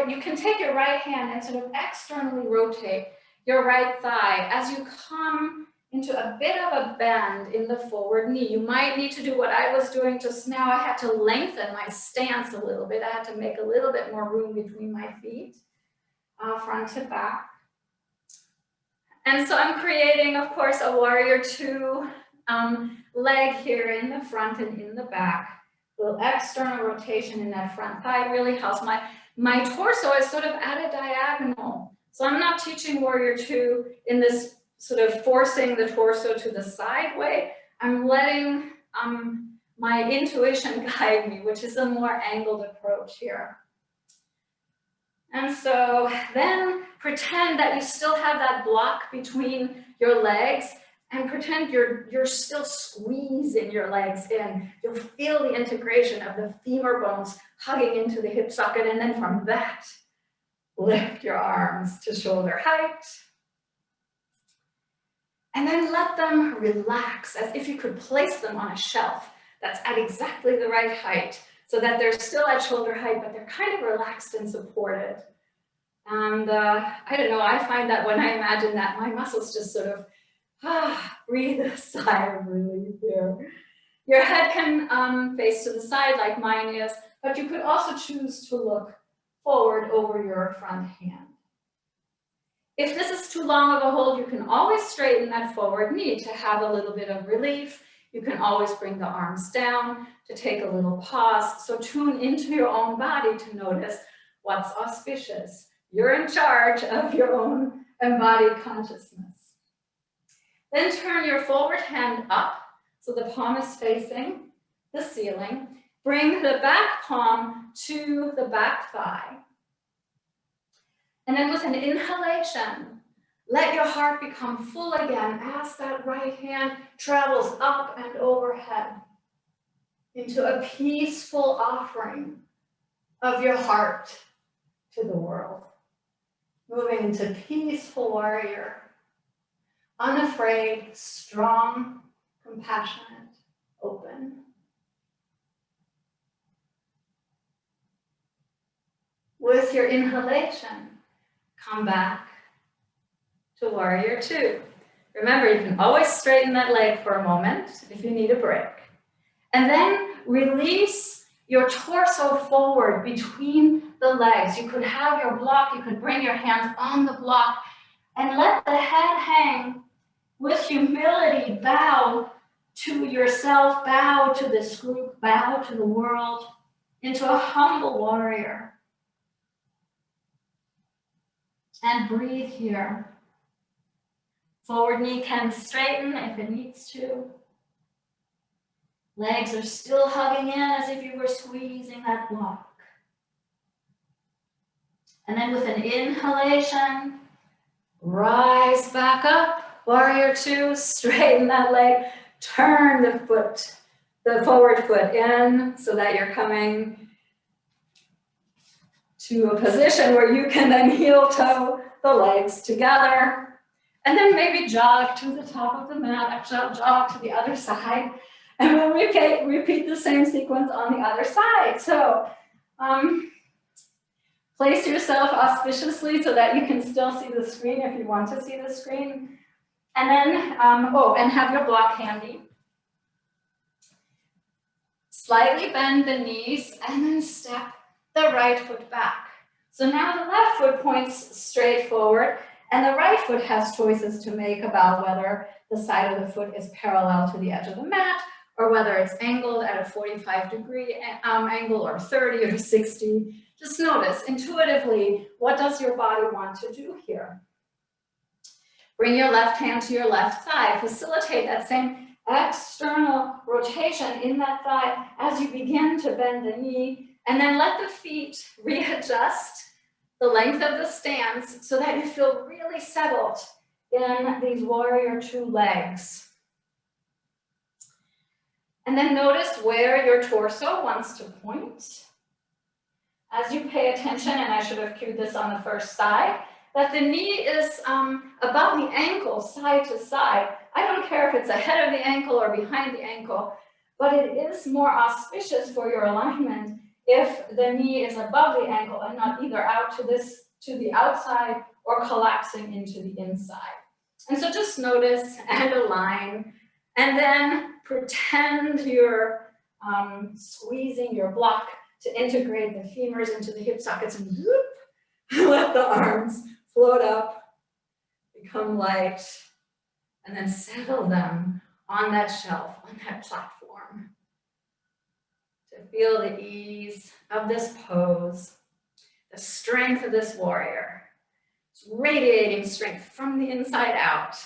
you can take your right hand and sort of externally rotate your right thigh as you come into a bit of a bend in the forward knee. You might need to do what I was doing just now. I had to lengthen my stance a little bit. I had to make a little bit more room between my feet, front to back. And so I'm creating, of course, a warrior two leg here in the front and in the back. A little external rotation in that front thigh really helps. My torso is sort of at a diagonal. So I'm not teaching warrior two in this sort of forcing the torso to the side way. I'm letting my intuition guide me, which is a more angled approach here. And so then pretend that you still have that block between your legs. and pretend you're still squeezing your legs in. You'll feel the integration of the femur bones hugging into the hip socket, and then from that, lift your arms to shoulder height. And then let them relax as if you could place them on a shelf that's at exactly the right height, so that they're still at shoulder height, but they're kind of relaxed and supported. And I don't know, I find that when I imagine that, my muscles just sort of breathe a sigh of relief here. Your head can face to the side like mine is, but you could also choose to look forward over your front hand. If this is too long of a hold, you can always straighten that forward knee to have a little bit of relief. You can always bring the arms down to take a little pause. So tune into your own body to notice what's auspicious. You're in charge of your own embodied consciousness. Then turn your forward hand up so the palm is facing the ceiling. Bring the back palm to the back thigh. And then with an inhalation, let your heart become full again as that right hand travels up and overhead into a peaceful offering of your heart to the world. Moving into peaceful warrior, unafraid, strong, compassionate, open. With your inhalation, come back to warrior two. Remember, you can always straighten that leg for a moment if you need a break. And then release your torso forward between the legs. You could have your block, you could bring your hands on the block and let the head hang with humility. Bow to yourself, bow to this group, bow to the world, into a humble warrior. And breathe here. Forward knee can straighten if it needs to. Legs are still hugging in as if you were squeezing that block. And then with an inhalation, rise back up. Warrior two, straighten that leg. Turn the foot, the forward foot in so that you're coming to a position where you can then heel toe the legs together. And then maybe jog to the top of the mat. Actually, I'll jog to the other side. And we'll repeat the same sequence on the other side. So place yourself auspiciously so that you can still see the screen if you want to see the screen. And then, and have your block handy. Slightly bend the knees and then step the right foot back. So now the left foot points straight forward and the right foot has choices to make about whether the side of the foot is parallel to the edge of the mat or whether it's angled at a 45-degree angle or 30 or 60. Just notice intuitively, what does your body want to do here? Bring your left hand to your left thigh. Facilitate that same external rotation in that thigh as you begin to bend the knee. And then let the feet readjust the length of the stance so that you feel really settled in these warrior two legs. And then notice where your torso wants to point. As you pay attention, and I should have cued this on the first side, that the knee is above the ankle, side to side. I don't care if it's ahead of the ankle or behind the ankle, but it is more auspicious for your alignment if the knee is above the ankle and not either out to the outside or collapsing into the inside. And so just notice and align, and then pretend you're squeezing your block to integrate the femurs into the hip sockets, and whoop, let the arms float up, become light, and then settle them on that shelf, on that platform. To feel the ease of this pose, the strength of this warrior. It's radiating strength from the inside out.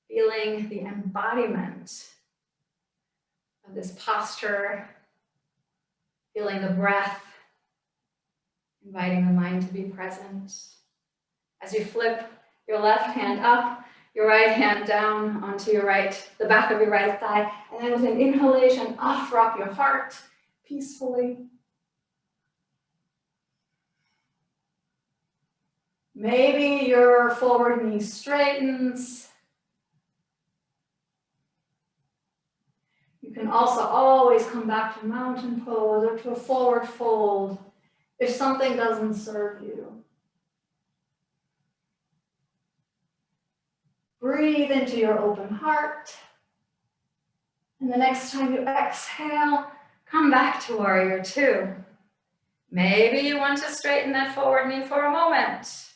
Feeling the embodiment of this posture, feeling the breath, inviting the mind to be present. As you flip your left hand up, your right hand down onto your the back of your right thigh, and then with an inhalation, offer up your heart peacefully. Maybe your forward knee straightens. You can also always come back to mountain pose or to a forward fold if something doesn't serve you. Breathe into your open heart. And the next time you exhale, come back to warrior two. Maybe you want to straighten that forward knee for a moment.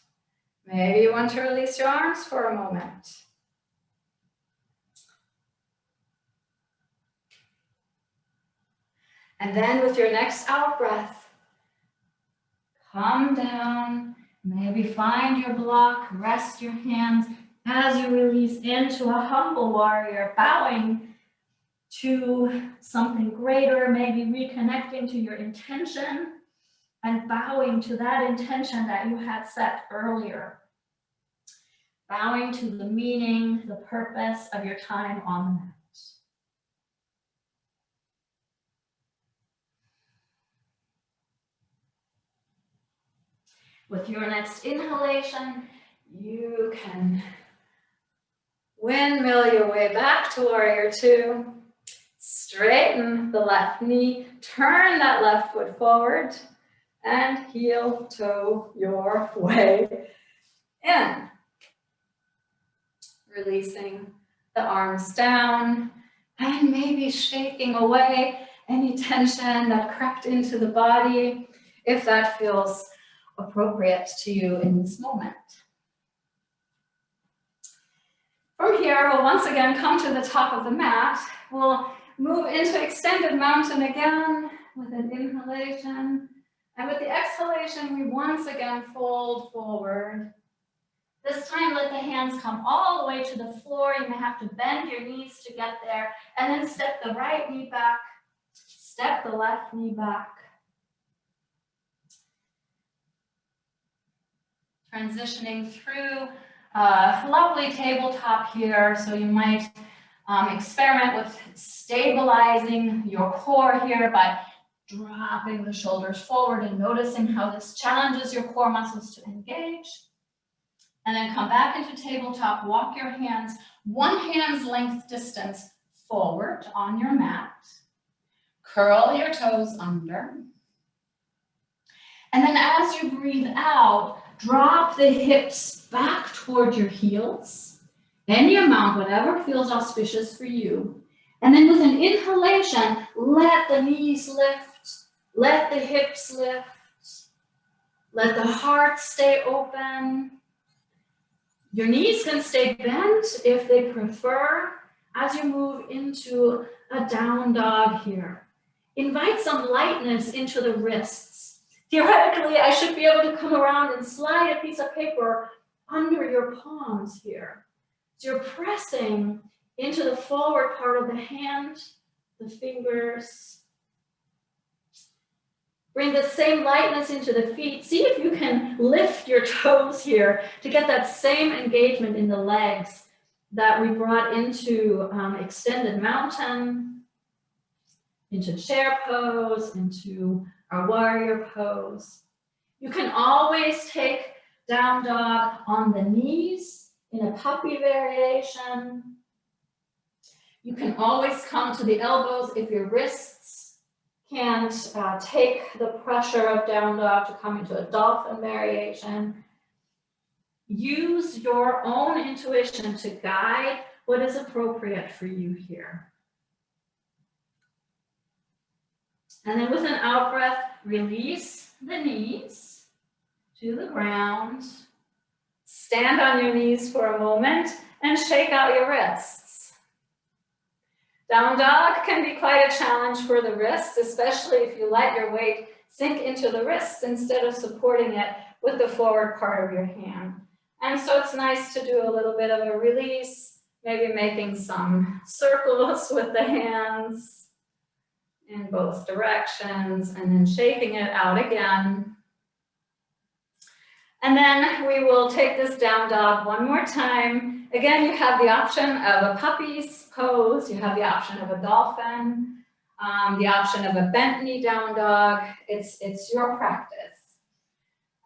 Maybe you want to release your arms for a moment. And then with your next out breath, come down, maybe find your block, rest your hands as you release into a humble warrior, bowing to something greater, maybe reconnecting to your intention and bowing to that intention that you had set earlier. Bowing to the meaning, the purpose of your time on the mat. With your next inhalation, you can windmill your way back to warrior two. Straighten the left knee, turn that left foot forward, and heel toe your way in. Releasing the arms down and maybe shaking away any tension that crept into the body, if that feels appropriate to you in this moment. From here, we'll once again come to the top of the mat. We'll move into extended mountain again with an inhalation. And with the exhalation, we once again fold forward. This time, let the hands come all the way to the floor. You may have to bend your knees to get there. And then step the right knee back, step the left knee back. Transitioning through a lovely tabletop here. So you might experiment with stabilizing your core here by dropping the shoulders forward and noticing how this challenges your core muscles to engage. And then come back into tabletop, walk your hands 1 hand's length distance forward on your mat. Curl your toes under. And then as you breathe out, drop the hips back toward your heels. Any amount, whatever feels auspicious for you. And then with an inhalation, let the knees lift, let the hips lift, let the heart stay open. Your knees can stay bent if they prefer as you move into a down dog here. Invite some lightness into the wrists. Theoretically, I should be able to come around and slide a piece of paper under your palms here. So you're pressing into the forward part of the hand, the fingers. Bring the same lightness into the feet. See if you can lift your toes here to get that same engagement in the legs that we brought into extended mountain, into chair pose, into our warrior pose. You can always take down dog on the knees in a puppy variation. You can always come to the elbows if your wrists can't take the pressure of down dog to come into a dolphin variation. Use your own intuition to guide what is appropriate for you here. And then with an out breath, release the knees to the ground. Stand on your knees for a moment and shake out your wrists. Down dog can be quite a challenge for the wrists, especially if you let your weight sink into the wrists instead of supporting it with the forward part of your hand. And so it's nice to do a little bit of a release, maybe making some circles with the hands in both directions, and then shaking it out again. And then we will take this down dog one more time, Again, you have the option of a puppy's pose, you have the option of a dolphin, the option of a bent knee down dog. It's your practice.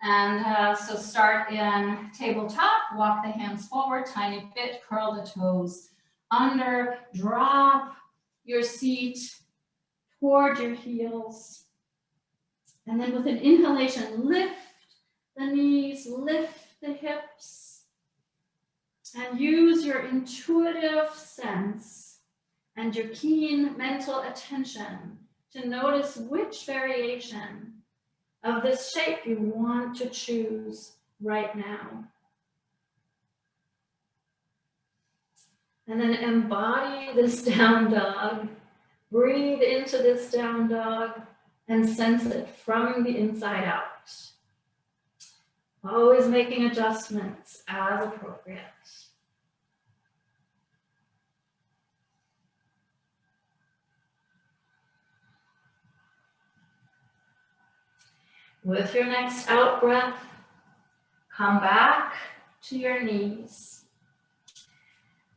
And so start in tabletop, walk the hands forward, tiny bit, curl the toes under, drop your seat toward your heels. And then with an inhalation, lift the knees, lift the hips, and use your intuitive sense and your keen mental attention to notice which variation of this shape you want to choose right now. And then embody this down dog. Breathe into this down dog and sense it from the inside out. Always making adjustments as appropriate. With your next out breath, come back to your knees.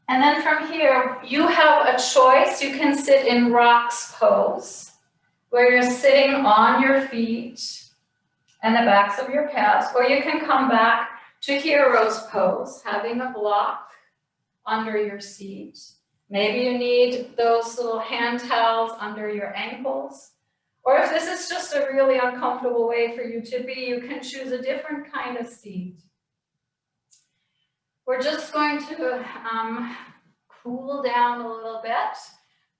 And then from here, you have a choice. You can sit in rocks pose, where you're sitting on your feet and the backs of your calves, or you can come back to hero's pose, having a block under your seat. Maybe you need those little hand towels under your ankles. Or if this is just a really uncomfortable way for you to be, you can choose a different kind of seat. We're just going to cool down a little bit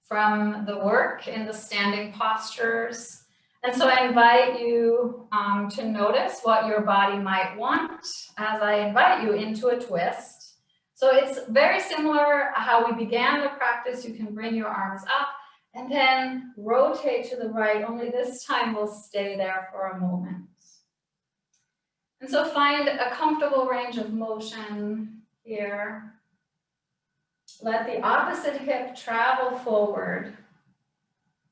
from the work in the standing postures. And so I invite you to notice what your body might want as I invite you into a twist. So it's very similar how we began the practice. You can bring your arms up and then rotate to the right, only this time we'll stay there for a moment. And so find a comfortable range of motion here. Let the opposite hip travel forward.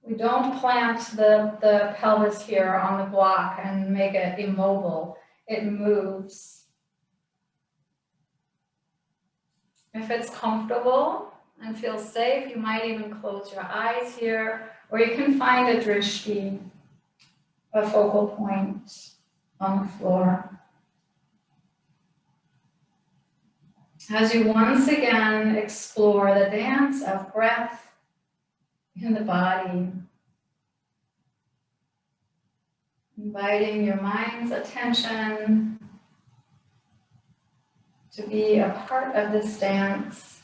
We don't plant the pelvis here on the block and make it immobile. It moves. If it's comfortable and feels safe, you might even close your eyes here, or you can find a drishti, a focal point on the floor. As you once again explore the dance of breath in the body, inviting your mind's attention to be a part of this dance.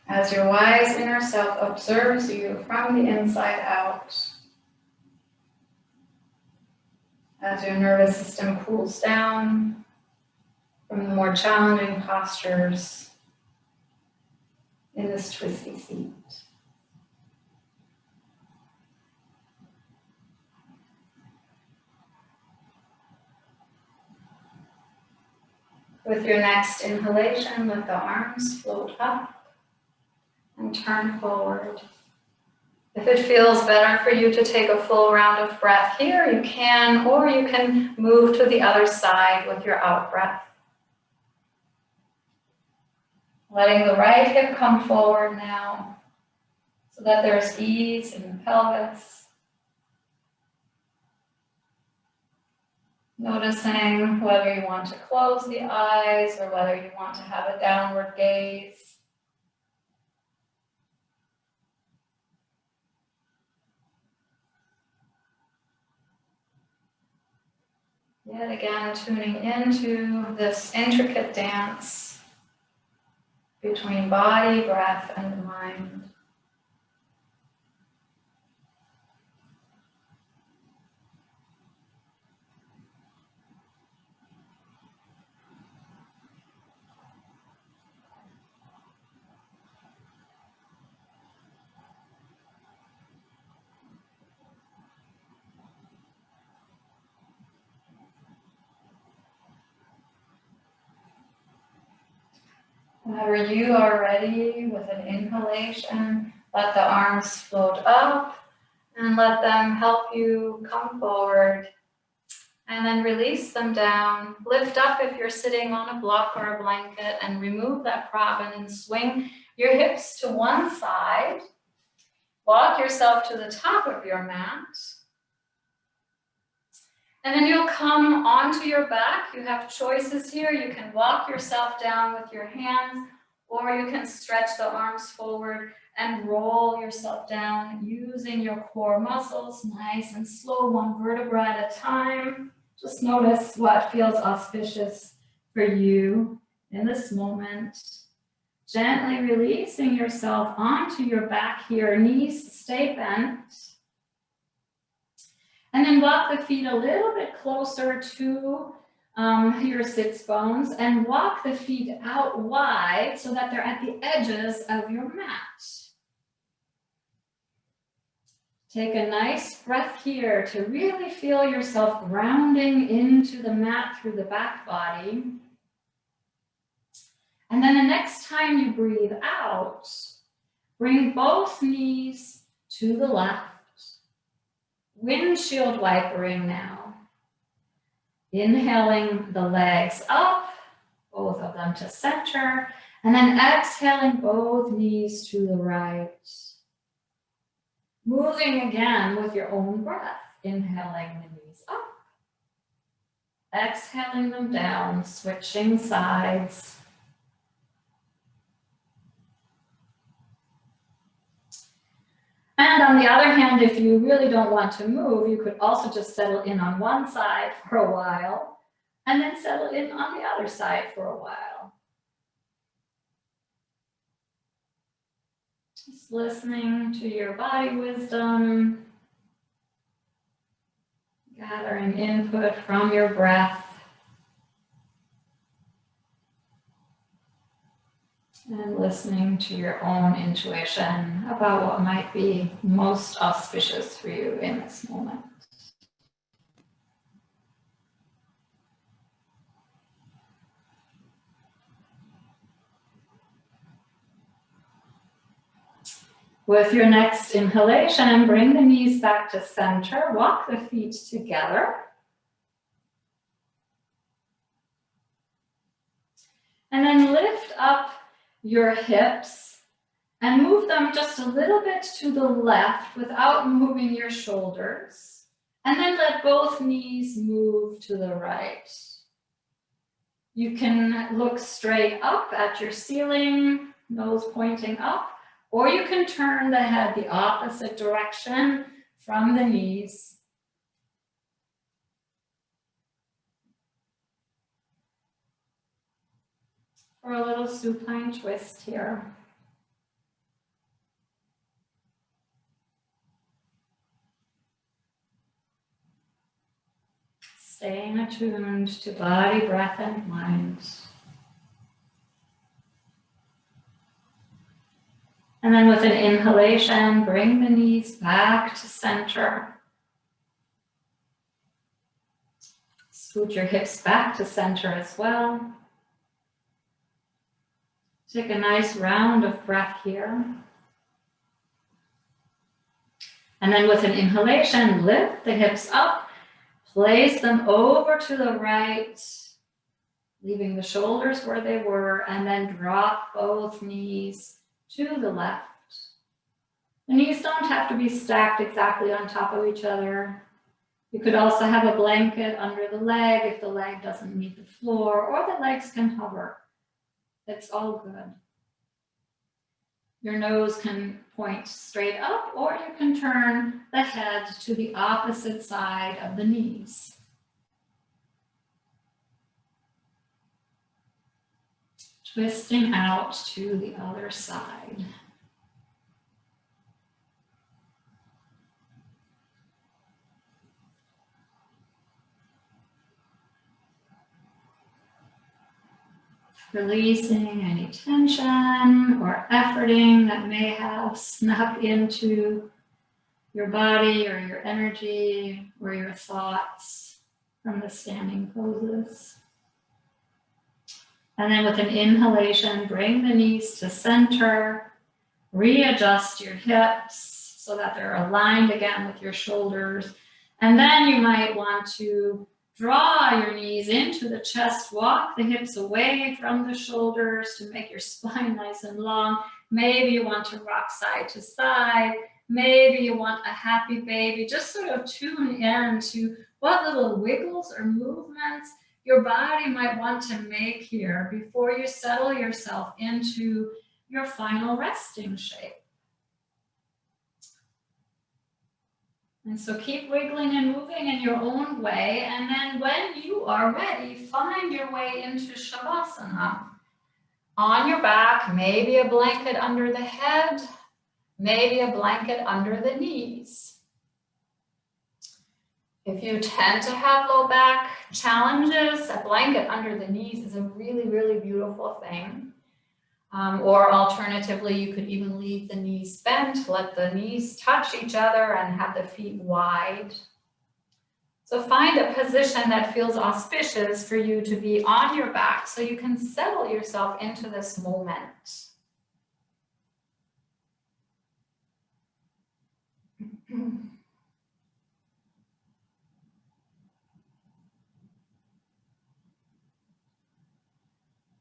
As your wise inner self observes you from the inside out, as your nervous system cools down from the more challenging postures in this twisty seat. With your next inhalation, let the arms float up and turn forward. If it feels better for you to take a full round of breath here, you can, or you can move to the other side with your out breath. Letting the right hip come forward now so that there's ease in the pelvis. Noticing whether you want to close the eyes or whether you want to have a downward gaze. Yet again, tuning into this intricate dance between body, breath, and mind. Whenever you are ready with an inhalation, let the arms float up and let them help you come forward And then release them down. Lift up if you're sitting on a block or a blanket, and remove that prop, and then swing your hips to one side. Walk yourself to the top of your mat. And then you'll come onto your back. You have choices here. You can walk yourself down with your hands, or you can stretch the arms forward and roll yourself down using your core muscles, nice and slow, one vertebra at a time. Just notice what feels auspicious for you in this moment. Gently releasing yourself onto your back here, knees stay bent. And then walk the feet a little bit closer to your sits bones, and walk the feet out wide so that they're at the edges of your mat. Take a nice breath here to really feel yourself grounding into the mat through the back body. And then the next time you breathe out, bring both knees to the left. Windshield wipering now. Inhaling the legs up, both of them to center, and then exhaling both knees to the right. Moving again with your own breath, inhaling the knees up, exhaling them down, switching sides. And on the other hand, if you really don't want to move, you could also just settle in on one side for a while, and then settle in on the other side for a while. Just listening to your body wisdom, gathering input from your breath, and listening to your own intuition about what might be most auspicious for you in this moment. With your next inhalation, bring the knees back to center, walk the feet together. And then lift up your hips and move them just a little bit to the left without moving your shoulders. And then let both knees move to the right. You can look straight up at your ceiling, nose pointing up, or you can turn the head the opposite direction from the knees. For a little supine twist here. Staying attuned to body, breath, and mind. And then with an inhalation, bring the knees back to center. Scoot your hips back to center as well. Take a nice round of breath here. And then with an inhalation, lift the hips up, place them over to the right, leaving the shoulders where they were, and then drop both knees to the left. The knees don't have to be stacked exactly on top of each other. You could also have a blanket under the leg if the leg doesn't meet the floor, or the legs can hover. It's all good. Your nose can point straight up, or you can turn the head to the opposite side of the knees. Twisting out to the other side. Releasing any tension or efforting that may have snuck into your body or your energy or your thoughts from the standing poses. And then with an inhalation, bring the knees to center, readjust your hips so that they're aligned again with your shoulders. And then you might want to Draw your knees into the chest, walk the hips away from the shoulders to make your spine nice and long. Maybe you want to rock side to side. Maybe you want a happy baby. Just sort of tune in to what little wiggles or movements your body might want to make here before you settle yourself into your final resting shape. And so keep wiggling and moving in your own way. And then when you are ready, find your way into Shavasana. On your back, maybe a blanket under the head, maybe a blanket under the knees. If you tend to have low back challenges, a blanket under the knees is a really, really beautiful thing. Or alternatively, you could even leave the knees bent, let the knees touch each other and have the feet wide. So find a position that feels auspicious for you to be on your back so you can settle yourself into this moment.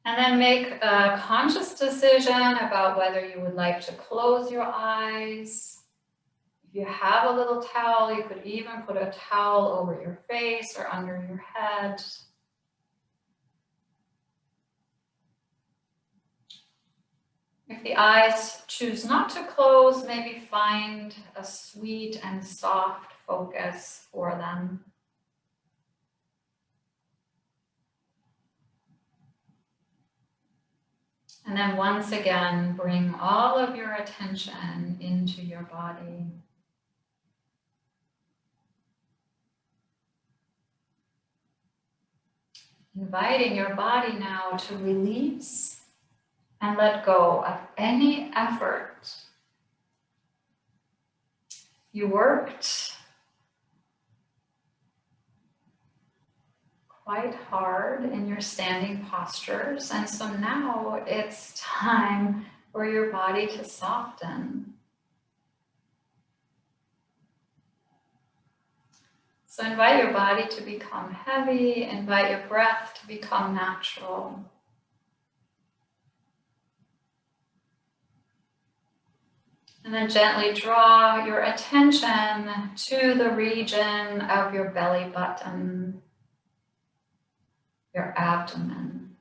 And then make a conscious decision about whether you would like to close your eyes. If you have a little towel, you could even put a towel over your face or under your head. If the eyes choose not to close, maybe find a sweet and soft focus for them. And then once again, bring all of your attention into your body. Inviting your body now to release and let go of any effort. You worked quite hard in your standing postures, and so now it's time for your body to soften. So invite your body to become heavy, invite your breath to become natural. And then gently draw your attention to the region of your belly button, your abdomen.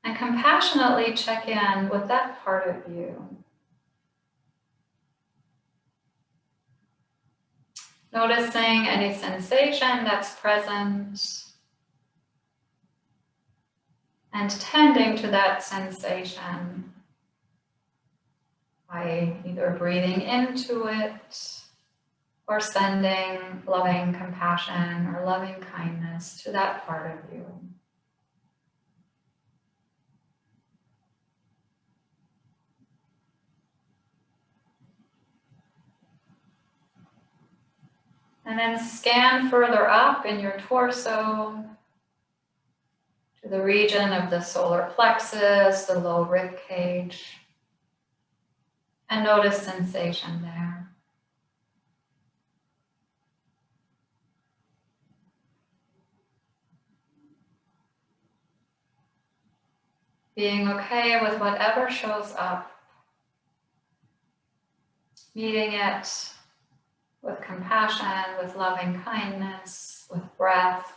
And compassionately check in with that part of you. Noticing any sensation that's present and tending to that sensation by either breathing into it or sending loving compassion or loving kindness to that part of you. And then scan further up in your torso to the region of the solar plexus, the low rib cage, and notice sensation there. Being okay with whatever shows up, meeting it with compassion, with loving kindness, with breath,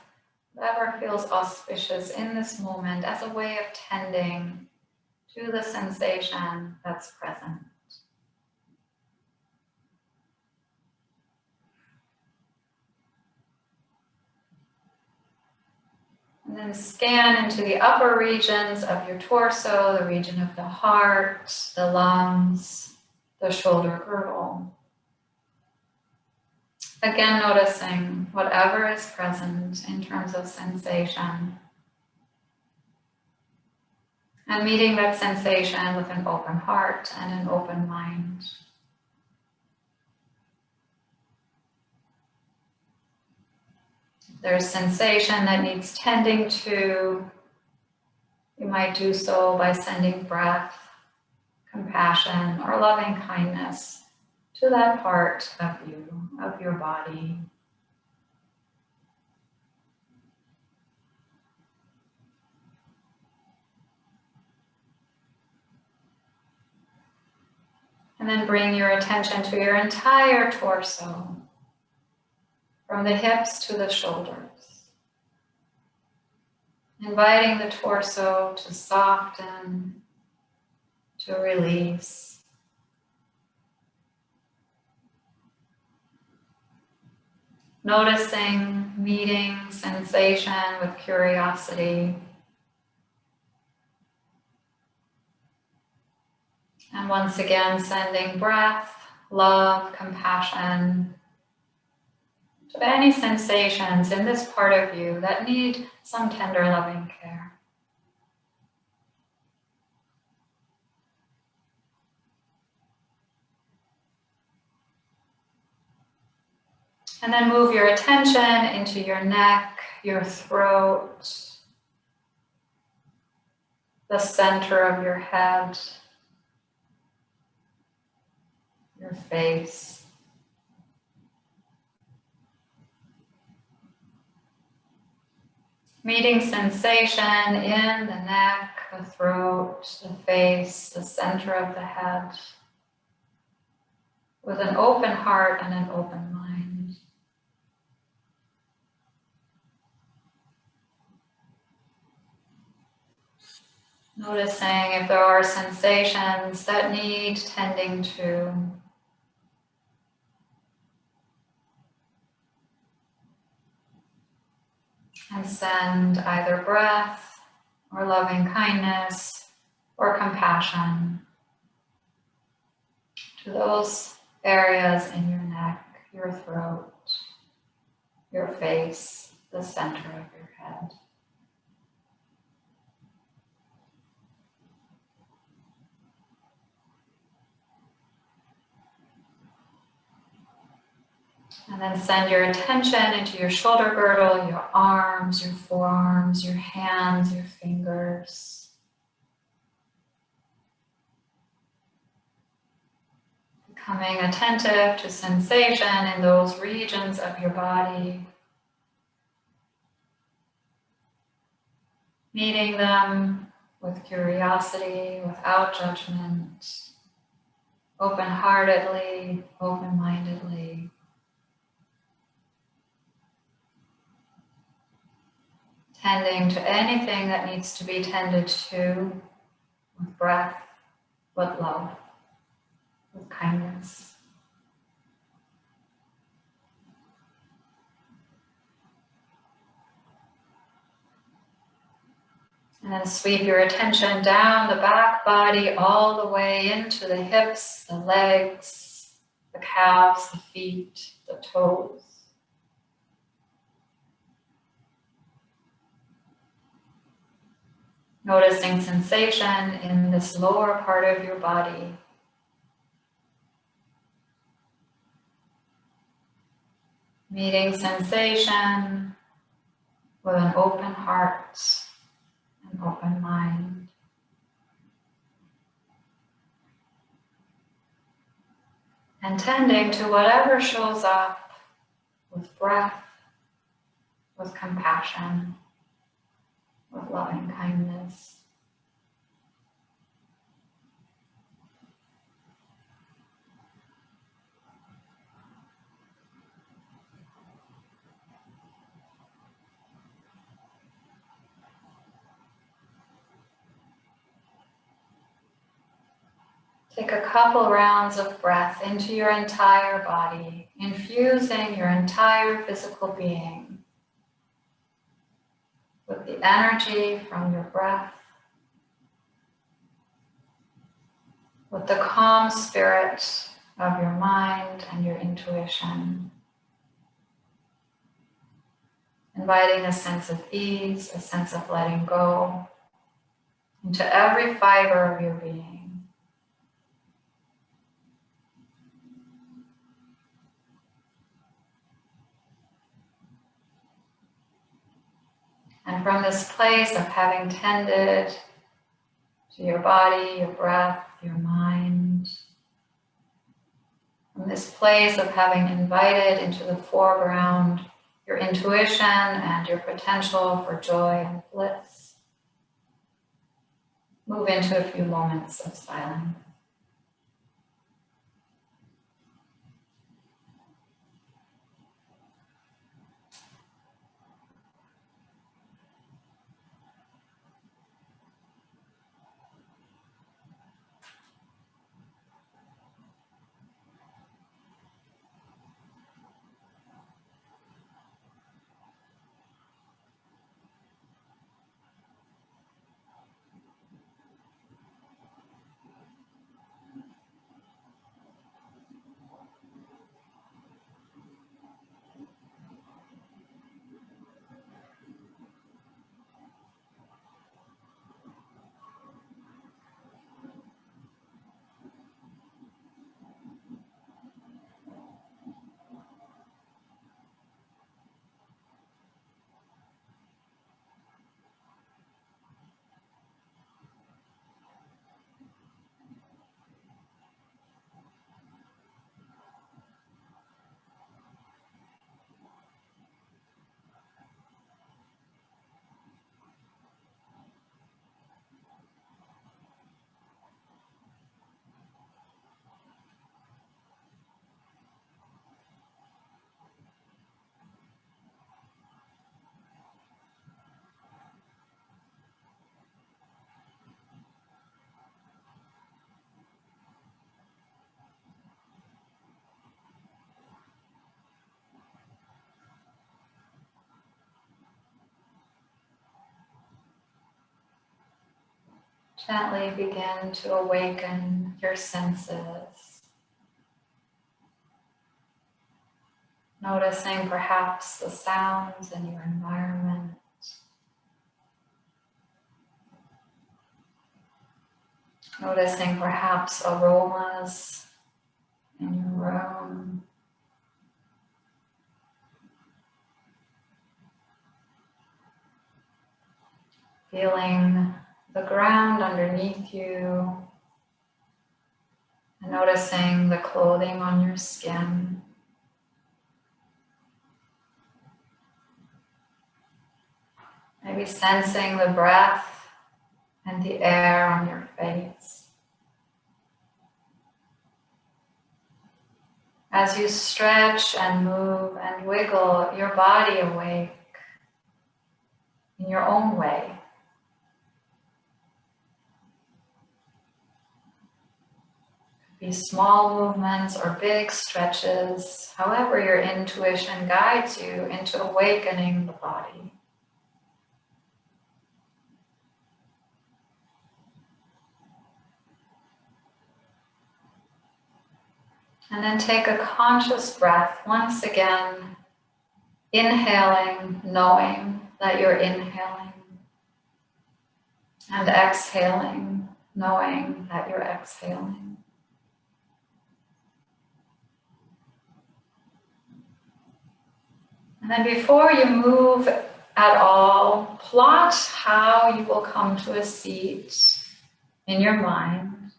whatever feels auspicious in this moment as a way of tending to the sensation that's present. And then scan into the upper regions of your torso, the region of the heart, the lungs, the shoulder girdle. Again, noticing whatever is present in terms of sensation. And meeting that sensation with an open heart and an open mind. If there's sensation that needs tending to, you might do so by sending breath, compassion, or loving kindness to that part of you, of your body. And then bring your attention to your entire torso, from the hips to the shoulders. Inviting the torso to soften, to release. Noticing, meeting sensation with curiosity. And once again, sending breath, love, compassion to any sensations in this part of you that need some tender, loving care. And then move your attention into your neck, your throat, the center of your head, your face. Meeting sensation in the neck, the throat, the face, the center of the head, with an open heart and an open mind. Noticing if there are sensations that need tending to. And send either breath or loving kindness or compassion to those areas in your neck, your throat, your face, the center of your head. And then send your attention into your shoulder girdle, your arms, your forearms, your hands, your fingers. Becoming attentive to sensation in those regions of your body. Meeting them with curiosity, without judgment, open-heartedly, open-mindedly. Tending to anything that needs to be tended to with breath, with love, with kindness. And then sweep your attention down the back body all the way into the hips, the legs, the calves, the feet, the toes. Noticing sensation in this lower part of your body. Meeting sensation with an open heart, an open mind. And tending to whatever shows up with breath, with compassion, with loving kindness. Take a couple rounds of breath into your entire body, infusing your entire physical being with the energy from your breath, with the calm spirit of your mind and your intuition, inviting a sense of ease, a sense of letting go into every fiber of your being. And from this place of having tended to your body, your breath, your mind, from From this place of having invited into the foreground your intuition and your potential for joy and bliss, move into a few moments of silence. Gently begin to awaken your senses. Noticing perhaps the sounds in your environment. Noticing perhaps aromas in your room. Feeling the ground underneath you, and noticing the clothing on your skin. Maybe sensing the breath and the air on your face. As you stretch and move and wiggle your body awake in your own way. Be small movements or big stretches, however your intuition guides you into awakening the body. And then take a conscious breath, once again, inhaling, knowing that you're inhaling, and exhaling, knowing that you're exhaling. And then before you move at all, plot how you will come to a seat in your mind.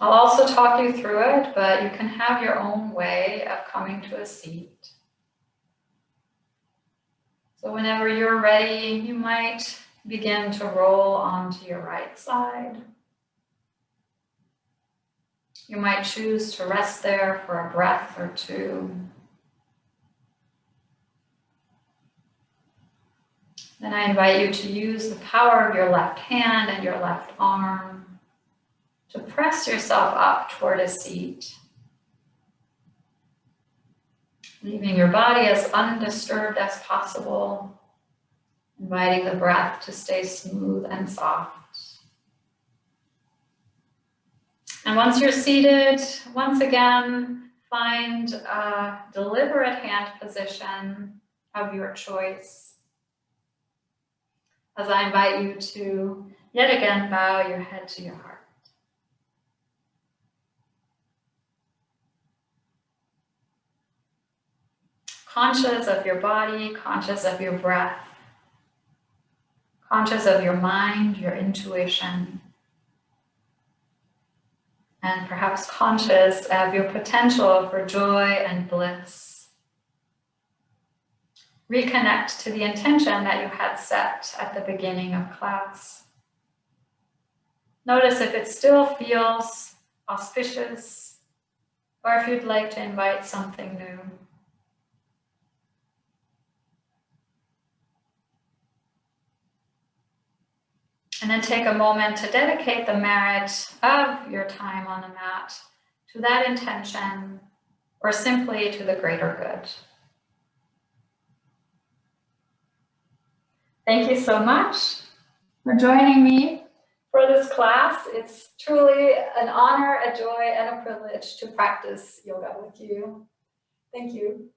I'll also talk you through it, but you can have your own way of coming to a seat. So whenever you're ready, you might begin to roll onto your right side. You might choose to rest there for a breath or two. Then I invite you to use the power of your left hand and your left arm to press yourself up toward a seat, leaving your body as undisturbed as possible, inviting the breath to stay smooth and soft. And once you're seated, once again, find a deliberate hand position of your choice, as I invite you to yet again bow your head to your heart. Conscious of your body, conscious of your breath, conscious of your mind, your intuition, and perhaps conscious of your potential for joy and bliss. Reconnect to the intention that you had set at the beginning of class. Notice if it still feels auspicious, or if you'd like to invite something new. And then take a moment to dedicate the merit of your time on the mat to that intention, or simply to the greater good. Thank you so much for joining me for this class. It's truly an honor, a joy, and a privilege to practice yoga with you. Thank you.